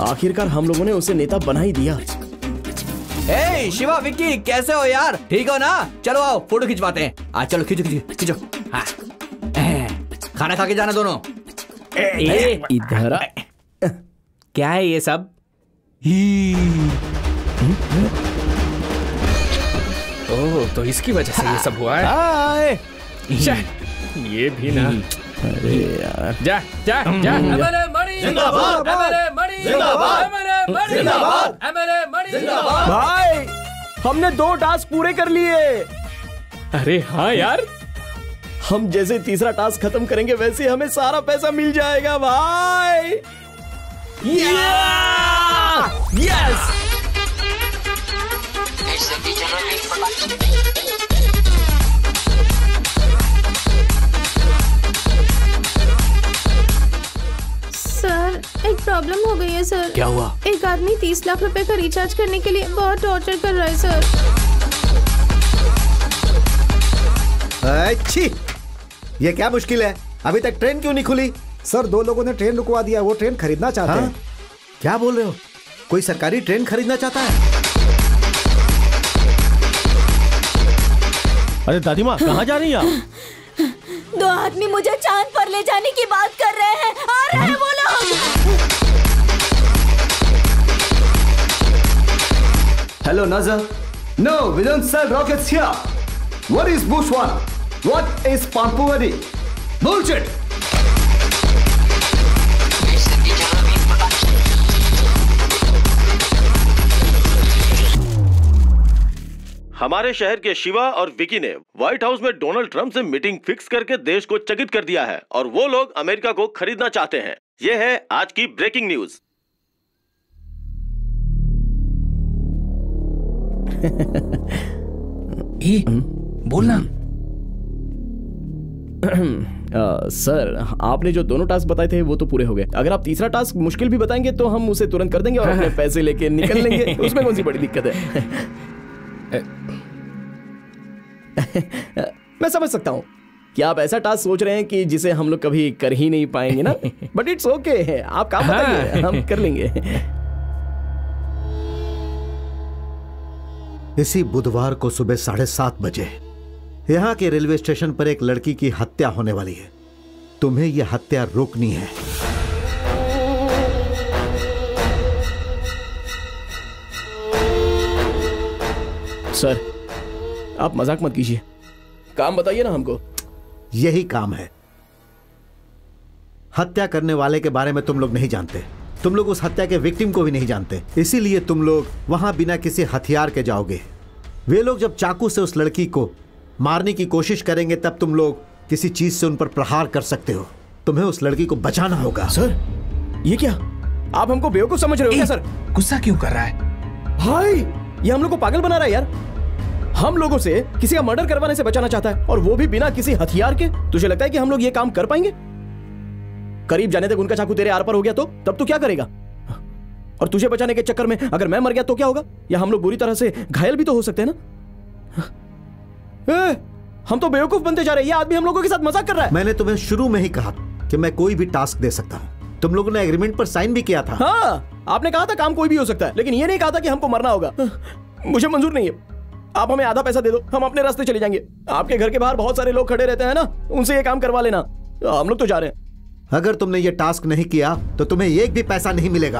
आखिरकार हम लोगों ने उसे नेता बना ही दिया। ए शिवा, विक्की, कैसे हो यार? ठीक हो ना? चलो आओ फोटो खिंचवाते हैं। आज चलो खींचो। हाँ। खाना खा के जाना दोनों। इधर क्या है ये सब? ओह, तो इसकी वजह से ये सब हुआ है। ये भी ना। अरे यार, जा। भाई हमने 2 टास्क पूरे कर लिए। अरे हाँ यार, हम जैसे तीसरा टास्क खत्म करेंगे वैसे हमें सारा पैसा मिल जाएगा भाई। यस। सर एक प्रॉब्लम प्रॉब्लम हो गई है सर। क्या हुआ? एक आदमी 30 लाख रुपए का रिचार्ज करने के लिए बहुत टॉर्चर कर रहा है सर। अच्छी, ये क्या मुश्किल है? अभी तक ट्रेन क्यों नहीं खुली? सर 2 लोगों ने ट्रेन रुकवा दिया, वो ट्रेन खरीदना चाहते हैं। क्या बोल रहे हो? कोई सरकारी ट्रेन खरीदना चाहता है? अरे दादी माँ, कहाँ जा रही हैं आप? 2 आदमी मुझे चांद पर ले जाने की बात कर रहे हैं। आ रहे हैं वो लोग। Hello, Nazar. No, we don't sell rockets here. What is Bushwana? What is Pampuri? Bullshit! हमारे शहर के शिवा और विकी ने व्हाइट हाउस में डोनाल्ड ट्रंप से मीटिंग फिक्स करके देश को चकित कर दिया है और वो लोग अमेरिका को खरीदना चाहते हैं। ये है आज की ब्रेकिंग न्यूज। बोलना। सर, आपने जो दोनों टास्क बताए थे वो तो पूरे हो गए। अगर आप तीसरा टास्क मुश्किल भी बताएंगे तो हम उसे तुरंत कर देंगे और अपने पैसे लेके निकल लेंगे। उसमें कौन सी बड़ी दिक्कत है? मैं समझ सकता हूं कि आप ऐसा टास्क सोच रहे हैं कि जिसे हम लोग कभी कर ही नहीं पाएंगे ना, बट इट्स ओके। आप काम बताइए, हम कर लेंगे। इसी बुधवार को सुबह 7:30 बजे यहाँ के रेलवे स्टेशन पर एक लड़की की हत्या होने वाली है। तुम्हें यह हत्या रोकनी है। सर, आप मजाक मत कीजिए, काम बताइए ना हमको। यही काम है। हत्या करने वाले के बारे में तुम लोग नहीं जानते। तुम लोग उस हत्या के विक्टिम को भी नहीं जानते, इसीलिए तुम लोग वहां बिना किसी हथियार के जाओगे। वे लोग जब चाकू से उस लड़की को मारने की कोशिश करेंगे तब तुम लोग किसी चीज से उन पर प्रहार कर सकते हो। तुम्हें उस लड़की को बचाना होगा। सर, ये क्या? आप हमको बेवकूफ समझ रहे हो क्या? सर, गुस्सा क्यों कर रहा है भाई? ये हम लोग को पागल बना रहा है यार। हम लोगों से किसी का मर्डर करवाने से बचाना चाहता है और वो भी बिना किसी हथियार के। तुझे लगता है कि हम लोग ये काम कर पाएंगे? करीब जाने तक उनका चाकू तेरे आर पार हो गया तो तब तू क्या करेगा? और तुझे बचाने के चक्कर में अगर मैं मर गया तो क्या होगा? या हम लोग बुरी तरह से घायल भी तो हो सकते हैं ना। हम तो बेवकूफ बनते जा रहे हैं। ये आदमी हम लोगों के साथ मजाक कर रहा है। मैंने तुम्हें शुरू में ही कहा कि मैं कोई भी टास्क दे सकता हूं। तुम लोगों ने एग्रीमेंट पर साइन भी किया था। हाँ, आपने कहा था काम कोई भी हो सकता है, लेकिन ये नहीं कहा था कि हमको मरना होगा। मुझे मंजूर नहीं है। आप हमें आधा पैसा दे दो, हम अपने रास्ते चले जाएंगे। आपके घर के बाहर बहुत सारे लोग खड़े रहते हैं ना, उनसे ये काम करवा लेना। हम लोग तो जा रहे हैं। अगर तुमने ये टास्क नहीं किया तो तुम्हें एक भी पैसा नहीं मिलेगा।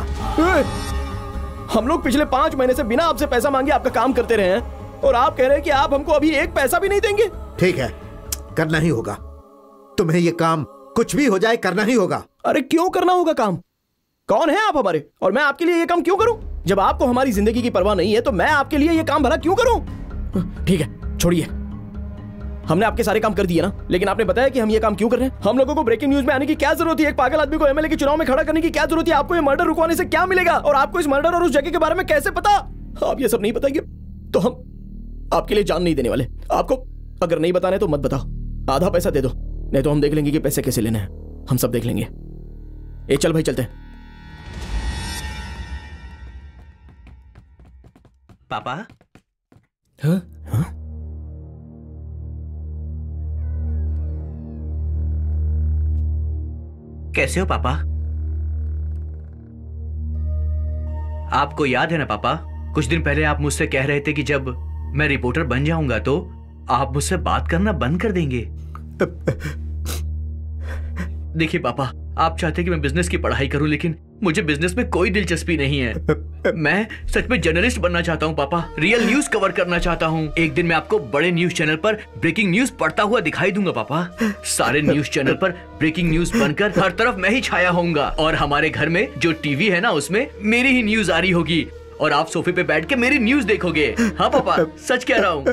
हम लोग पिछले 5 महीने से बिना आपसे पैसा मांगे आपका काम करते रहे हैं और आप कह रहे हैं कि आप हमको अभी एक पैसा भी नहीं देंगे। ठीक है, करना ही होगा। तुम्हें ये काम कुछ भी हो जाए करना ही होगा। अरे क्यों करना होगा काम? कौन है आप हमारे, और मैं आपके लिए ये काम क्यों करूं? जब आपको हमारी जिंदगी की परवाह नहीं है तो मैं आपके लिए ये काम भला क्यों करूं? ठीक है, छोड़िए। हमने आपके सारे काम कर दिए ना, लेकिन आपने बताया कि हम ये काम क्यों कर रहे हैं। हम लोगों को ब्रेकिंग न्यूज में आने की क्या जरूरत है? एक पागल आदमी को एमएलए के चुनाव में खड़ा करने की क्या जरूरत है? आपको ये मर्डर रुकवाने से क्या मिलेगा? और आपको इस मर्डर और उस जगह के बारे में कैसे पता? आप ये सब नहीं बताएंगे तो हम आपके लिए जान नहीं देने वाले। आपको अगर नहीं बताने तो मत बताओ, आधा पैसा दे दो, नहीं तो हम देख लेंगे कि पैसे कैसे लेने हैं। हम सब देख लेंगे। ए चल भाई, चलते हैं। पापा? हाँ? हाँ? कैसे हो पापा? आपको याद है ना पापा, कुछ दिन पहले आप मुझसे कह रहे थे कि जब मैं रिपोर्टर बन जाऊंगा तो आप मुझसे बात करना बंद कर देंगे। देखिए पापा, आप चाहते कि मैं बिजनेस की पढ़ाई करूं, लेकिन मुझे बिजनेस में कोई दिलचस्पी नहीं है। मैं सच में जर्नलिस्ट बनना चाहता हूं पापा, रियल न्यूज कवर करना चाहता हूं। एक दिन मैं आपको बड़े न्यूज चैनल पर ब्रेकिंग न्यूज पढ़ता हुआ दिखाई दूंगा पापा। सारे न्यूज चैनल पर ब्रेकिंग न्यूज बनकर हर तरफ मैं ही छाया होऊंगा, और हमारे घर में जो टीवी है ना उसमें मेरी ही न्यूज आ रही होगी, और आप सोफे पे बैठ के मेरी न्यूज देखोगे। हाँ पापा, सच कह रहा हूँ।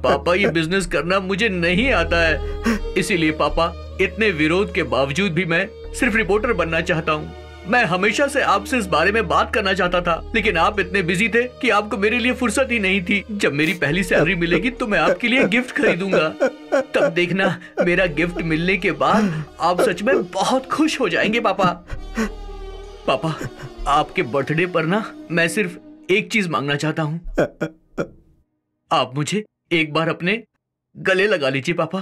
पापा, ये बिजनेस करना मुझे नहीं आता है, इसीलिए पापा इतने विरोध के बावजूद भी मैं सिर्फ रिपोर्टर बनना चाहता हूँ। मैं हमेशा से आपसे इस बारे में बात करना चाहता था, लेकिन आप इतने बिजी थे कि आपको मेरे लिए फुर्सत ही नहीं थी। जब मेरी पहली सैलरी मिलेगी तो मैं आपके लिए गिफ्ट खरीदूंगा, तब देखना मेरा गिफ्ट मिलने के बाद आप सच में बहुत खुश हो जाएंगे पापा। पापा, आपके बर्थडे पर ना मैं सिर्फ एक चीज मांगना चाहता हूँ। आप मुझे एक बार अपने गले लगा लीजिए पापा।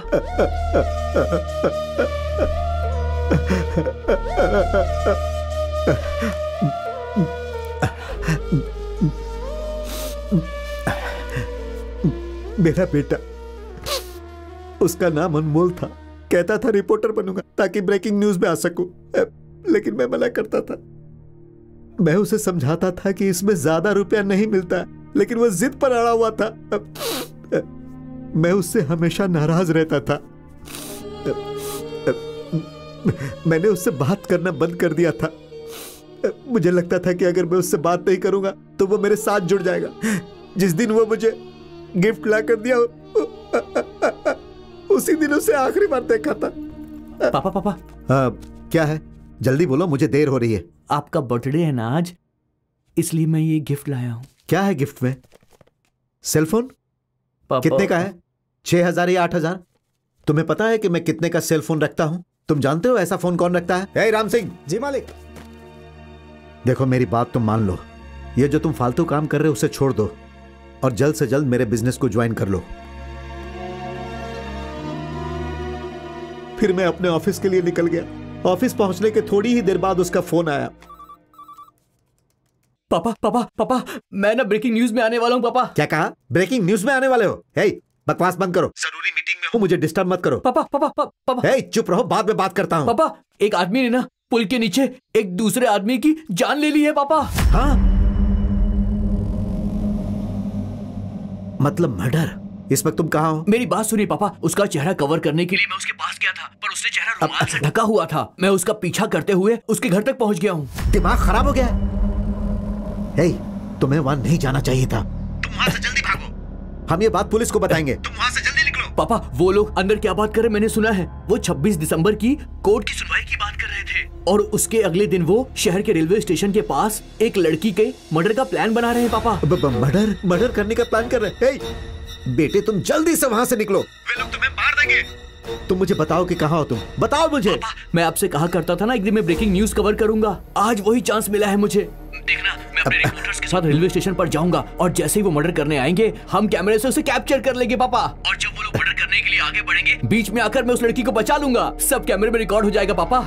मेरा बेटा, उसका नाम अनमोल था। कहता था रिपोर्टर बनूंगा ताकि ब्रेकिंग न्यूज में आ सकूं, लेकिन मैं मना करता था। मैं उसे समझाता था कि इसमें ज्यादा रुपया नहीं मिलता, लेकिन वो जिद पर अड़ा हुआ था। मैं उससे हमेशा नाराज रहता था। मैंने उससे बात करना बंद कर दिया था। मुझे लगता था कि अगर मैं उससे बात नहीं करूंगा तो वो मेरे साथ जुड़ जाएगा। जिस दिन वो मुझे गिफ्ट ला कर दिया, उसी दिन उसे आखिरी बार देखा था। पापा पापा, क्या है? जल्दी बोलो, मुझे देर हो रही है। आपका बर्थडे है ना आज, इसलिए मैं ये गिफ्ट लाया हूँ। क्या है गिफ्ट में? सेलफोन? कितने का है? 6,000 या 8,000? तुम्हें पता है कि मैं कितने का सेलफोन रखता हूँ? तुम जानते हो ऐसा फोन कौन रखता है? हे राम सिंह। जी मालिक। देखो, मेरी बात तुम मान लो। ये जो तुम फालतू काम कर रहे हो उसे छोड़ दो और जल्द से जल्द मेरे बिजनेस को ज्वाइन कर लो। फिर मैं अपने ऑफिस के लिए निकल गया। ऑफिस पहुंचने के थोड़ी ही देर बाद उसका फोन आया। पापा पापा पापा, मैं ना ब्रेकिंग न्यूज में आने वाला हूँ। पापा। क्या कहा? ब्रेकिंग न्यूज में आने वाले हो? हे, बकवास बंद करो। जरूरी मीटिंग में हूँ, मुझे डिस्टर्ब मत करो। पापा पापा पापा, हे, चुप रहो, बाद में बात करता हूँ। पापा, एक आदमी ने ना पुल के नीचे एक दूसरे आदमी की जान ले ली है पापा। हाँ? मतलब मर्डर? इस वक्त तुम कहाँ हो? मेरी बात सुनिए पापा, उसका चेहरा कवर करने के लिए मैं उसके पास गया था, पर उसने चेहरा रुमाल से ढका हुआ था। मैं उसका पीछा करते हुए उसके घर तक पहुंच गया हूँ। दिमाग खराब हो गया है? हे, तुम्हें वहां नहीं जाना चाहिए था। तुम वहां से जल्दी भागो। हम ये बात पुलिस को बताएंगे। तुम वहां से जल्दी निकलो। पापा, वो लोग अंदर क्या बात कर रहे मैंने सुना है। वो 26 दिसंबर की कोर्ट की सुनवाई की बात कर रहे थे और उसके अगले दिन वो शहर के रेलवे स्टेशन के पास एक लड़की के मर्डर का प्लान बना रहे हैं। पापा, मर्डर करने का प्लान कर रहे हैं? बेटे, तुम जल्दी से वहां से निकलो, वे लोग तुम्हें मार देंगे। तुम मुझे बताओ कि कहाँ हो तुम, बताओ मुझे। मैं आपसे कहा करता था ना एक दिन मैं ब्रेकिंग न्यूज कवर करूंगा। आज वही चांस मिला है मुझे। देखना, मैं अपने रिपोर्टर्स के साथ रेलवे स्टेशन पर जाऊंगा और जैसे ही वो मर्डर करने आएंगे हम कैमरे से उसे कैप्चर कर लेंगे पापा। और जब वो लोग मर्डर करने के लिए आगे बढ़ेंगे, बीच में आकर मैं उस लड़की को बचा लूंगा। सब कैमरे में रिकॉर्ड हो जाएगा पापा।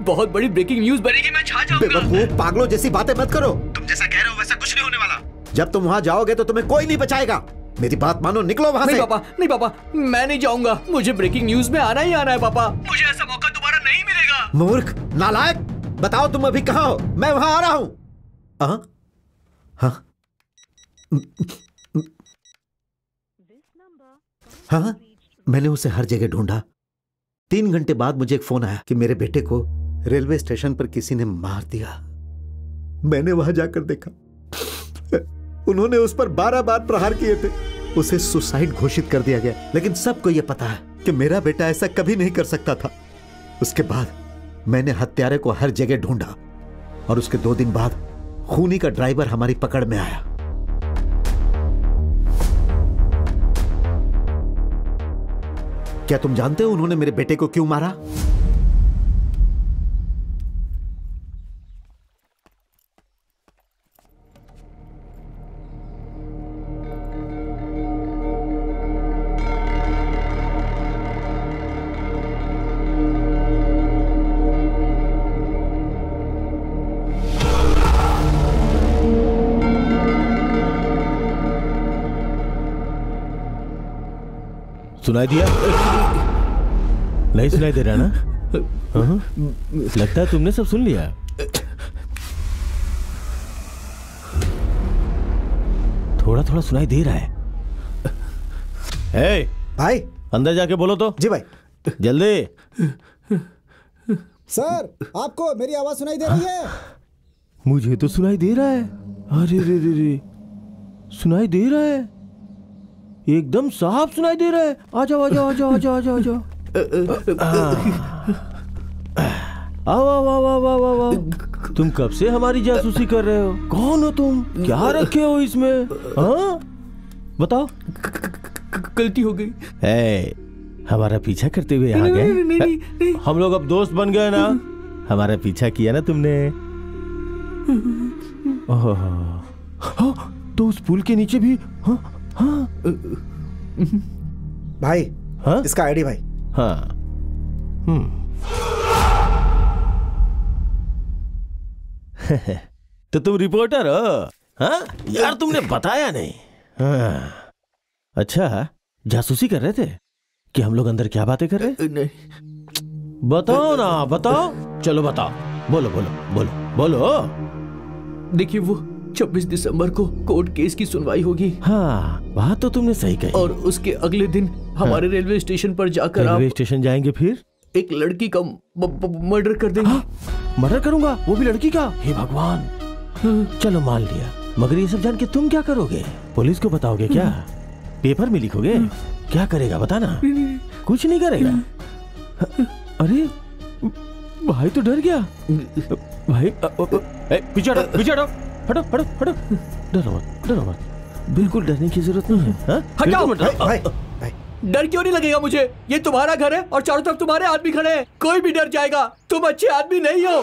बहुत बड़ी ब्रेकिंग न्यूज बनेगी, मैं छा जाऊंगा। बेवकूफ, पागलों जैसी बातें मत करो। तुम जैसा कह रहे हो वैसा कुछ नहीं होने वाला। जब तुम वहां जाओगे तो तुम्हें कोई नहीं बचाएगा। मेरी बात मानो, निकलो वहां से। नहीं पापा, नहीं पापा, मैं नहीं जाऊंगा। मुझे ब्रेकिंग न्यूज में आना ही आना है पापा। मुझे ऐसा मौका दोबारा नहीं मिलेगा। मूर्ख, नालायक, बताओ तुम अभी कहाँ हो? मैं वहां आ रहा हूं। हाँ? हाँ, मैंने उसे हर जगह ढूंढा। 3 घंटे बाद मुझे एक फोन आया कि मेरे बेटे को रेलवे स्टेशन पर किसी ने मार दिया। मैंने वहां जाकर देखा, उन्होंने उस पर 12 बार प्रहार किए थे। उसे सुसाइड घोषित कर दिया गया, लेकिन सबको यह पता है कि मेरा बेटा ऐसा कभी नहीं कर सकता था। उसके बाद मैंने हत्यारे को हर जगह ढूंढा और उसके 2 दिन बाद खूनी का ड्राइवर हमारी पकड़ में आया। क्या तुम जानते हो उन्होंने मेरे बेटे को क्यों मारा? सुनाई दिया? नहीं सुनाई दे रहा ना? लगता है तुमने सब सुन लिया। थोड़ा थोड़ा सुनाई दे रहा है। हे भाई, अंदर जाके बोलो तो। जी भाई, जल्दी। सर, आपको मेरी आवाज सुनाई दे रही है? मुझे तो सुनाई दे रहा है। अरे रे रे रे, सुनाई दे रहा है, एकदम साफ सुनाई दे रहा है। आ जाओ आ जाओ आ जाओ आ जाओ आ जाओ आ जाओ। आओ आओ आओ आओ आओ आओ। तुम कब से हमारी जासूसी कर रहे हो? कौन हो तुम? क्या रखे हो इसमें? हाँ बताओ। गलती हो गई। हमारा पीछा करते हुए आ गए। हम लोग अब दोस्त बन गए ना। हमारा पीछा किया ना तुमने। तो उस पुल के नीचे भी भाई इसका आईडी भाई। हाँ तो तुम रिपोर्टर हो? हाँ यार तुमने बताया नहीं। हाँ। अच्छा जासूसी कर रहे थे कि हम लोग अंदर क्या बातें कर रहे? नहीं बताओ ना, बताओ, चलो बताओ, बोलो बोलो बोलो बोलो। देखिए वो 26 दिसंबर को कोर्ट केस की सुनवाई होगी। हाँ बात तो तुमने सही कही। और उसके अगले दिन हमारे रेलवे स्टेशन पर जाकर रेलवे स्टेशन जाएंगे, फिर एक लड़की का मर्डर कर देंगे। मर्डर करूंगा, वो भी लड़की का? हे भगवान। चलो मान लिया, मगर ये सब जान के तुम क्या करोगे? पुलिस को बताओगे क्या? पेपर में लिखोगे? क्या करेगा बताना? कुछ नहीं करेगा। अरे भाई तो डर गया। भाई पीछे हटो, पीछे हटो, हटो हटो हटो। डरो मत, डरो मत, बिल्कुल डरने की जरूरत नहीं है। हटाओ भाई, डर क्यों नहीं लगेगा मुझे? ये तुम्हारा घर है और चारों तरफ तुम्हारे आदमी खड़े हैं, कोई भी डर जाएगा। तुम अच्छे आदमी नहीं हो।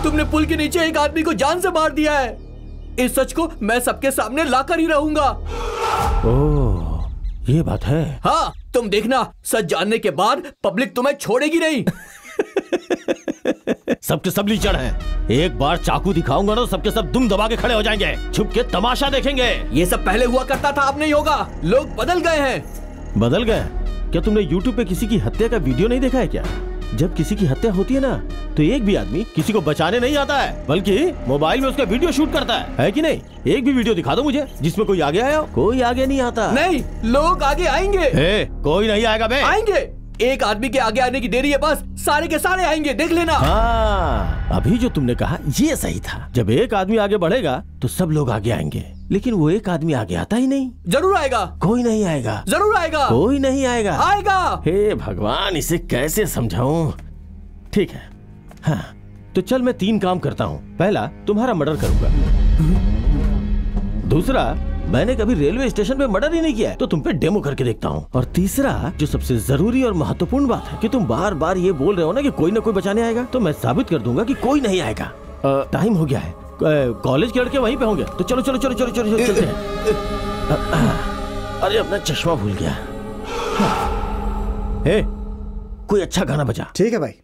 तुमने पुल के नीचे एक आदमी को जान से मार दिया है। इस सच को मैं सबके सामने लाकर ही रहूंगा। ओह ये बात है। हाँ तुम देखना, सच जानने के बाद पब्लिक तुम्हें छोड़ेगी नहीं। सबके सब लीचड़ हैं। एक बार चाकू दिखाऊंगा ना, सबके सब दुम दबा के खड़े हो जाएंगे, छुप के तमाशा देखेंगे। ये सब पहले हुआ करता था, अब नहीं होगा। लोग बदल गए हैं। बदल गए? क्या तुमने YouTube पे किसी की हत्या का वीडियो नहीं देखा है क्या? जब किसी की हत्या होती है ना, तो एक भी आदमी किसी को बचाने नहीं आता है, बल्कि मोबाइल में उसका वीडियो शूट करता है कि नहीं? एक भी वीडियो दिखा दो मुझे जिसमें कोई आगे आया हो। कोई आगे नहीं आता। नहीं, लोग आगे आएंगे। कोई नहीं आएगा बे। आएंगे। एक आदमी के आगे आने की देरी है, बस सारे के सारे आएंगे, देख लेना। हाँ, अभी जो तुमने कहा ये सही था। जब एक आदमी आगे बढ़ेगा तो सब लोग आगे आएंगे, लेकिन वो एक आदमी आगे आता ही नहीं। जरूर आएगा। कोई नहीं आएगा। जरूर आएगा। कोई नहीं आएगा। आएगा। हे भगवान, इसे कैसे समझाऊं? ठीक है, हाँ तो चल मैं 3 काम करता हूँ। पहला, तुम्हारा मर्डर करूंगा। दूसरा, मैंने कभी रेलवे स्टेशन पे मर्डर ही नहीं किया है, तो तुम पे डेमो करके देखता हूँ। और तीसरा, जो सबसे जरूरी और महत्वपूर्ण बात है कि तुम बार बार ये बोल रहे हो ना कि कोई ना कोई बचाने आएगा, तो मैं साबित कर दूंगा कि कोई नहीं आएगा। टाइम हो गया है, कॉलेज के लड़के वहीं पे होंगे, तो चलो चलो चलो चलो चलो चलते हैं। अरे अपना चश्मा भूल गया। हे, कोई अच्छा गाना बजा। ठीक है भाई।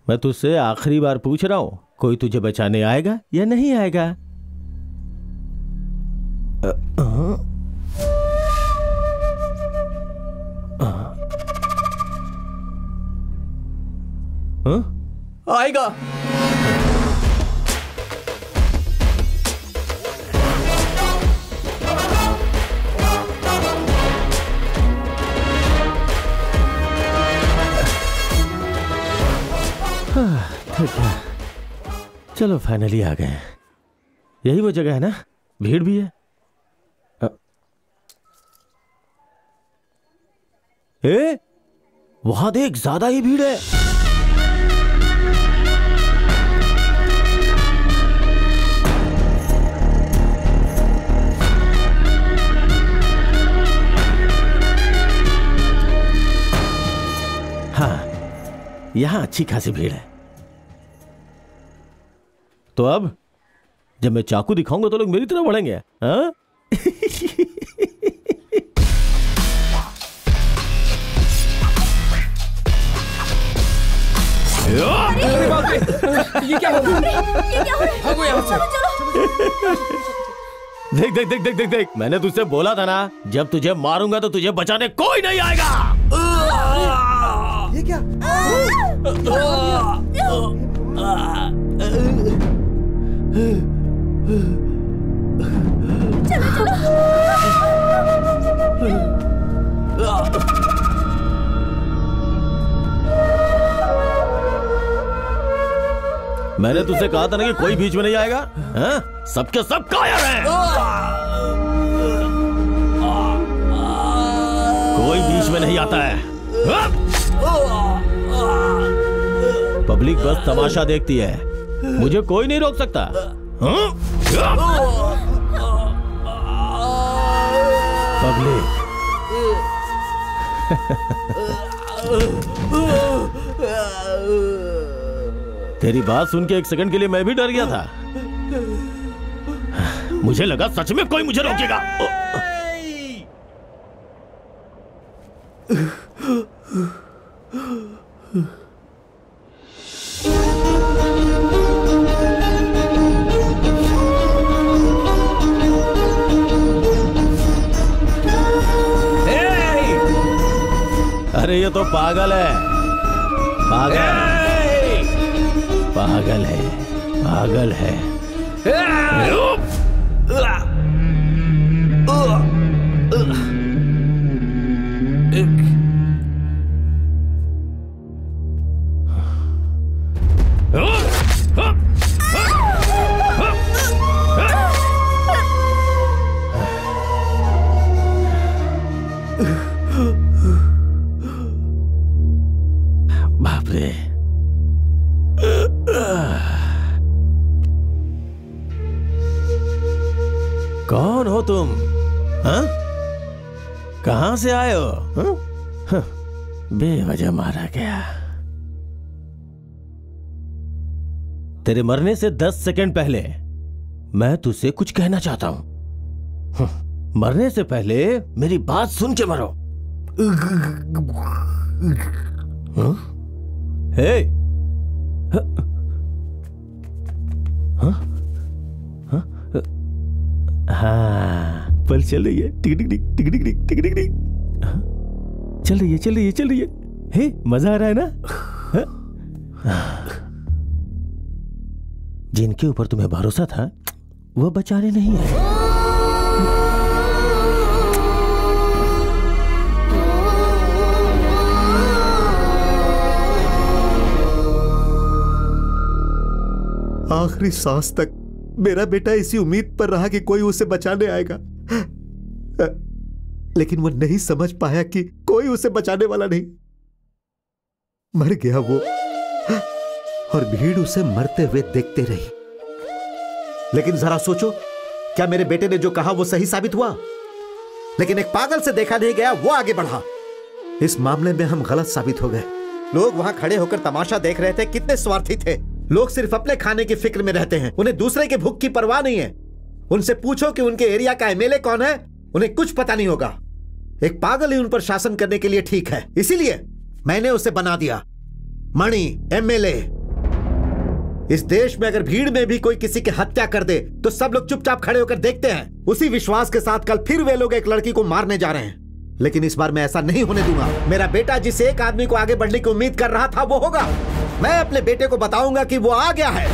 मैं तुझसे आखिरी बार पूछ रहा हूं, कोई तुझे बचाने आएगा या नहीं आएगा? आएगा। चलो फाइनली आ गए। यही वो जगह है ना? भीड़ भी है। वहां देख, ज्यादा ही भीड़ है। हाँ, यहां अच्छी खासी भीड़ है। तो अब जब मैं चाकू दिखाऊंगा तो लोग मेरी तरफ बढ़ेंगे। हाँ? ये क्या हो रहा है? भागो यहाँ से। देख देख देख देख देख देख, मैंने तुझसे बोला था ना, जब तुझे मारूंगा तो तुझे बचाने कोई नहीं आएगा। ये क्या? मैंने तुझसे कहा था ना कि कोई बीच में नहीं आएगा। हाँ? सबके सब कायर हैं। कोई बीच में नहीं आता है। पब्लिक बस तमाशा देखती है, मुझे कोई नहीं रोक सकता। पब्लिक तेरी बात सुन के एक सेकंड के लिए मैं भी डर गया था। मुझे लगा सच में कोई मुझे रोकेगा। अरे ये तो पागल है, पागल पागल है, पागल है। बाप रे, कौन हो तुम? हाँ? कहां से आए हो? हाँ? बेवजह मारा गया। तेरे मरने से 10 सेकंड पहले मैं तुझसे कुछ कहना चाहता हूं। मरने से पहले मेरी बात सुन के मरो। हे, हाँ, पल चल रही है, टिक टिक टिक टिक टिक टिक टिक टिक टिक, चल रही है, चल रही है, चल रही है। हे, मजा आ रहा है ना? जिनके ऊपर तुम्हें भरोसा था वो बचाने नहीं है। आखिरी सांस तक मेरा बेटा इसी उम्मीद पर रहा कि कोई उसे बचाने आएगा, लेकिन वो नहीं समझ पाया कि कोई उसे बचाने वाला नहीं। मर गया वो, और भीड़ उसे मरते हुए देखते रही। लेकिन जरा सोचो, क्या मेरे बेटे ने जो कहा वो सही साबित हुआ? लेकिन एक पागल से देखा नहीं गया, वो आगे बढ़ा। इस मामले में हम गलत साबित हो गए। लोग वहां खड़े होकर तमाशा देख रहे थे। कितने स्वार्थी थे। लोग सिर्फ अपने खाने की फिक्र में रहते हैं, उन्हें दूसरे के भूख की परवाह नहीं है। उनसे पूछो कि उनके एरिया का एमएलए कौन है, उन्हें कुछ पता नहीं होगा। एक पागल ही उन पर शासन करने के लिए ठीक है, इसीलिए मैंने उसे बना दिया मणि एमएलए। इस देश में अगर भीड़ में भी कोई किसी की हत्या कर दे तो सब लोग चुपचाप खड़े होकर देखते हैं। उसी विश्वास के साथ कल फिर वे लोग एक लड़की को मारने जा रहे हैं, लेकिन इस बार मैं ऐसा नहीं होने दूंगा। मेरा बेटा जिस एक आदमी को आगे बढ़ने की उम्मीद कर रहा था वो होगा। मैं अपने बेटे को बताऊंगा कि वो आ गया है।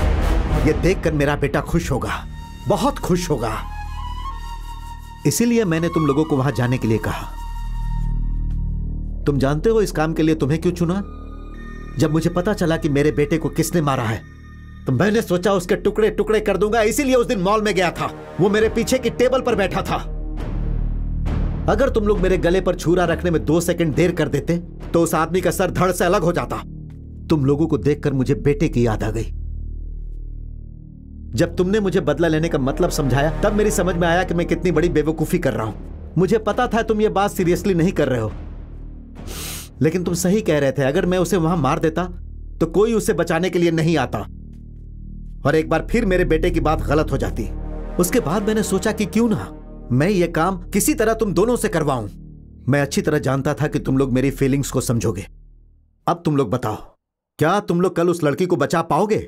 ये देखकर मेरा बेटा खुश होगा, बहुत खुश होगा। इसीलिए मैंने तुम लोगों को वहां जाने के लिए कहा। तुम जानते हो इस काम के लिए तुम्हें क्यों चुना? जब मुझे पता चला कि मेरे बेटे को किसने मारा है तो मैंने सोचा उसके टुकड़े टुकड़े कर दूंगा। इसीलिए उस दिन मॉल में गया था। वो मेरे पीछे की टेबल पर बैठा था। अगर तुम लोग मेरे गले पर छुरा रखने में 2 सेकंड देर कर देते तो उस आदमी का सर धड़ से अलग हो जाता। तुम लोगों को देखकर मुझे बेटे की याद आ गई। जब तुमने मुझे बदला लेने का मतलब समझाया तब मेरी समझ में आया कि मैं कितनी बड़ी बेवकूफी कर रहा हूं। मुझे पता था तुम ये बात सीरियसली नहीं कर रहे हो, लेकिन तुम सही कह रहे थे। अगर मैं उसे वहां मार देता तो कोई उसे बचाने के लिए नहीं आता और एक बार फिर मेरे बेटे की बात गलत हो जाती। उसके बाद मैंने सोचा कि क्यों ना मैं ये काम किसी तरह तुम दोनों से करवाऊं। मैं अच्छी तरह जानता था कि तुम लोग मेरी फीलिंग्स को समझोगे। अब तुम लोग बताओ, क्या तुम लोग कल उस लड़की को बचा पाओगे?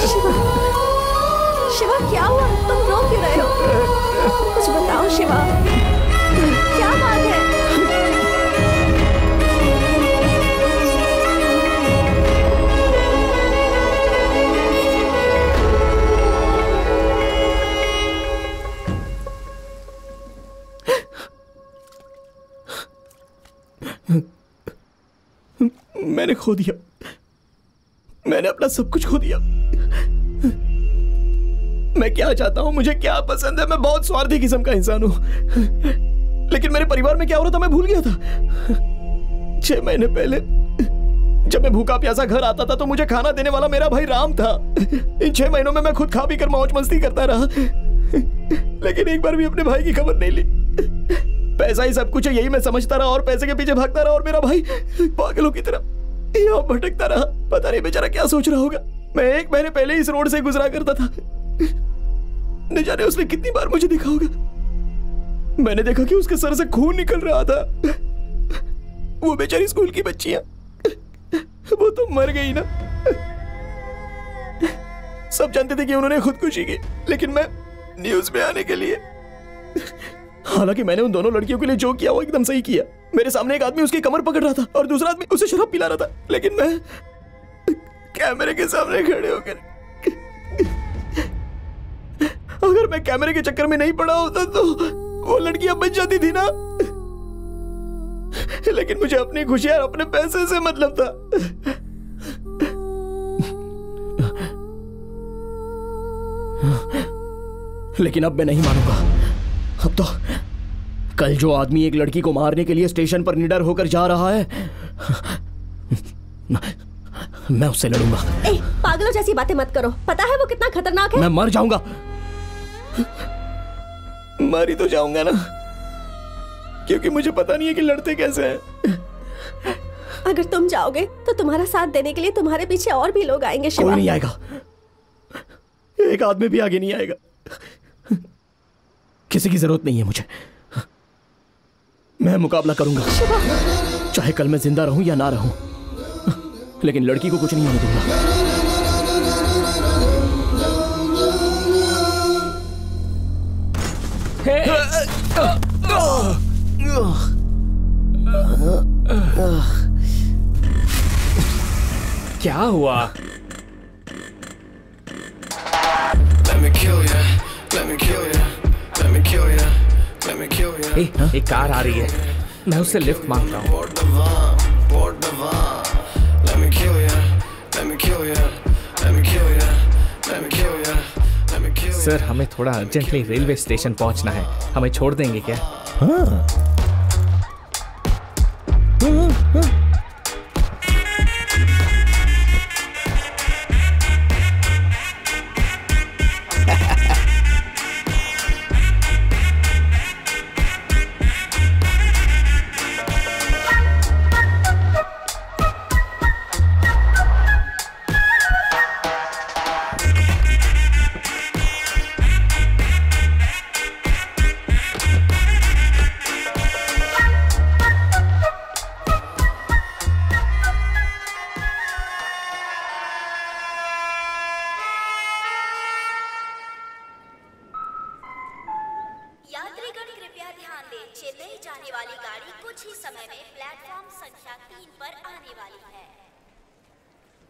शिवा क्या हुआ? तुम रो क्यों रहे हो? कुछ बताओ शिवा, क्या बात है? मैंने खो दिया, मैंने अपना सब कुछ खो दिया। मैं क्या चाहता हूं, मुझे क्या पसंद है, मैं बहुत स्वार्थी किस्म का इंसान हूं। लेकिन मेरे परिवार में क्या हो रहा था मैं भूल गया था। 6 महीने पहले जब मैं भूखा प्यासा घर आता था तो मुझे खाना देने वाला मेरा भाई राम था। इन 6 महीनों में मैं खुद खा पी कर मौज मस्ती करता रहा, लेकिन एक बार भी अपने भाई की खबर नहीं ली। पैसा ही सब कुछ है, यही मैं समझता रहा और पैसे के पीछे भागता रहा, और मेरा भाई पागलों की तरह यहाँ भटकता रहा। पता नहीं बेचारा क्या सोच रहा होगा। मैं 1 महीने पहले इस रोड से गुजरा करता था, न जाने उसने कितनी बार मुझे देखा होगा। मैंने देखा कि उसके सर से खून निकल रहा था। वो बेचारी स्कूल की बच्चियां, वो तो मर गई ना। सब जानते थे कि उन्होंने खुदकुशी की, लेकिन मैं न्यूज में आने के लिए, हालांकि मैंने उन दोनों लड़कियों के लिए जो किया वो एकदम सही किया। मेरे सामने एक आदमी उसकी कमर पकड़ रहा था और दूसरा आदमी उसे शराब पिला रहा था, लेकिन मैं कैमरे के सामने खड़े होकर, अगर मैं कैमरे के चक्कर में नहीं पड़ा होता तो वो लड़कियां बच जाती थी ना। लेकिन मुझे अपनी खुशी और अपने पैसे से मतलब था। लेकिन अब मैं नहीं मानूंगा। अब तो कल जो आदमी एक लड़की को मारने के लिए स्टेशन पर निडर होकर जा रहा है, मैं उससे लड़ूंगा। पागलों जैसी बातें मत करो, पता है वो कितना खतरनाक है। मैं मर जाऊंगा, मर ही तो जाऊंगा ना, क्योंकि मुझे पता नहीं है कि लड़ते कैसे हैं। अगर तुम जाओगे तो तुम्हारा साथ देने के लिए तुम्हारे पीछे और भी लोग आएंगे शिवा। कोई नहीं आएगा, एक आदमी भी आगे नहीं आएगा। किसी की जरूरत नहीं है मुझे। मैं मुकाबला करूंगा, चाहे कल मैं जिंदा रहूं या ना रहूं, लेकिन लड़की को कुछ नहीं होने दूंगा। क्या हुआ? एक कार आ रही है, मैं उससे लिफ्ट मांगता हूँ। सर, हमें थोड़ा अर्जेंटली रेलवे स्टेशन पहुंचना है, हमें छोड़ देंगे क्या? हाँ।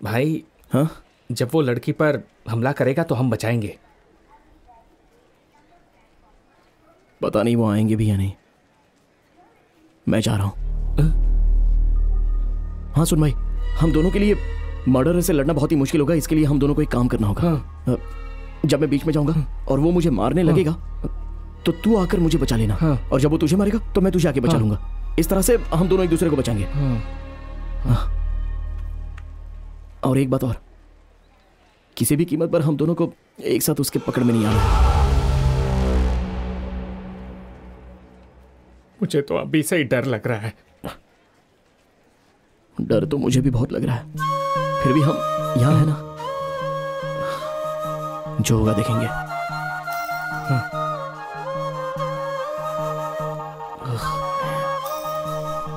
भाई, हाँ? जब वो लड़की पर हमला करेगा तो हम बचाएंगे। पता नहीं वो आएंगे भी या नहीं। मैं जा रहा हूं। हाँ सुन भाई, हम दोनों के लिए मर्डर से लड़ना बहुत ही मुश्किल होगा, इसके लिए हम दोनों को एक काम करना होगा। हाँ। जब मैं बीच में जाऊंगा और वो मुझे मारने लगेगा तो तू आकर मुझे बचा लेना। हाँ। और जब वो तुझे मारेगा तो मैं तुझे आके बचा लूंगा। इस तरह से हम दोनों एक दूसरे को बचाएंगे। हाँ। और एक बात और, किसी भी कीमत पर हम दोनों को एक साथ उसके पकड़ में नहीं आना। मुझे तो अभी से ही डर लग रहा है। डर तो मुझे भी बहुत लग रहा है, फिर भी हम यहाँ है ना, जो होगा देखेंगे।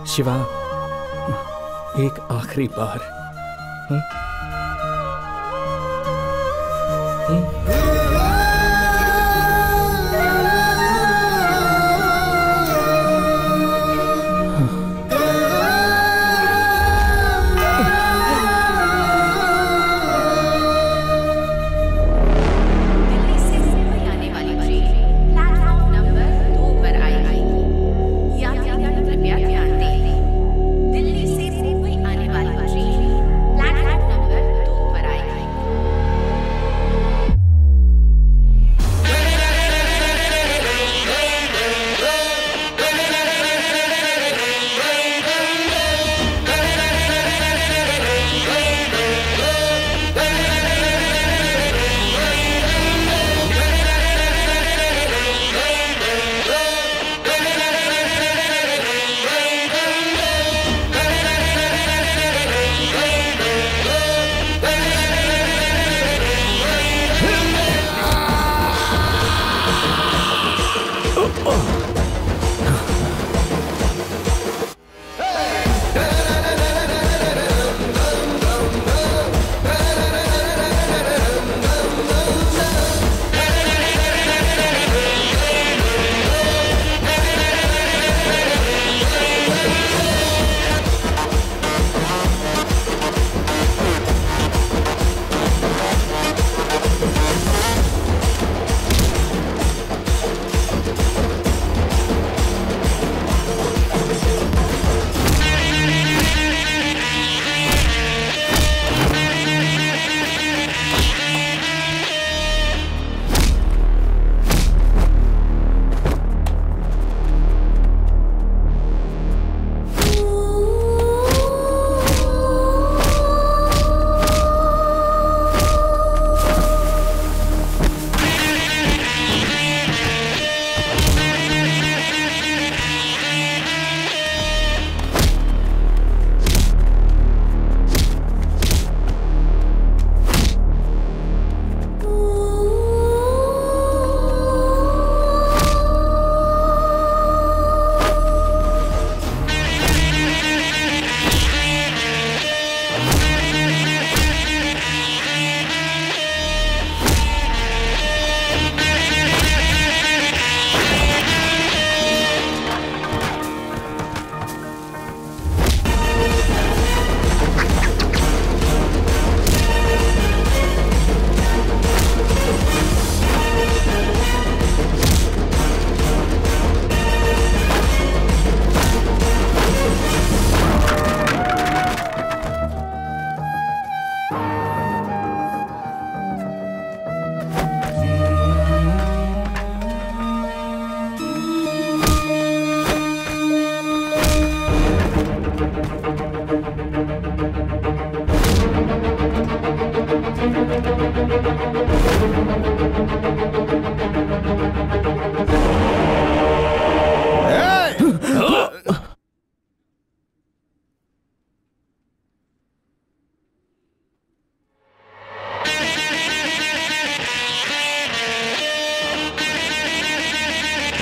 शिवा, एक आखिरी बार। हाँ?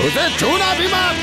उसे छूना भी मत।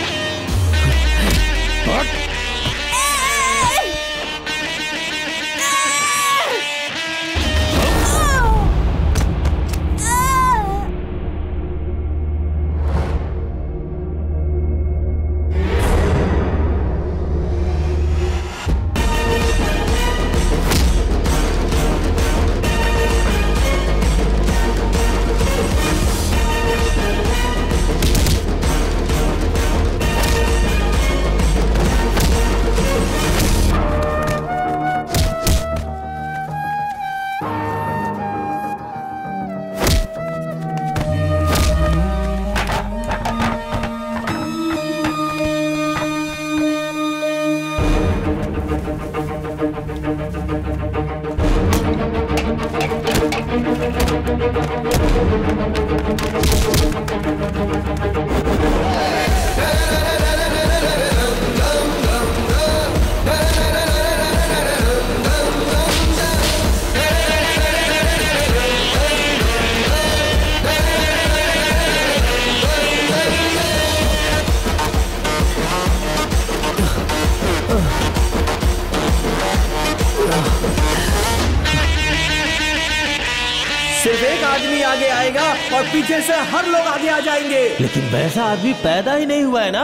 सिर्फ एक आदमी आगे आएगा और पीछे से हर लोग आगे आ जाएंगे। लेकिन वैसा आदमी पैदा ही नहीं हुआ है ना।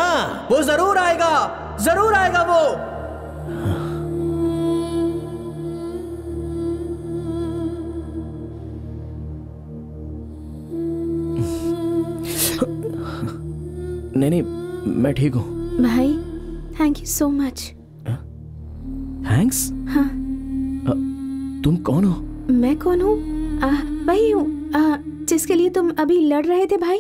वो जरूर आएगा वो। नहीं, मैं ठीक हूँ भाई। Thank you so much. Thanks? हाँ। तुम कौन हो? मैं कौन हूँ? वही हूँ जिसके लिए तुम अभी लड़ रहे थे भाई।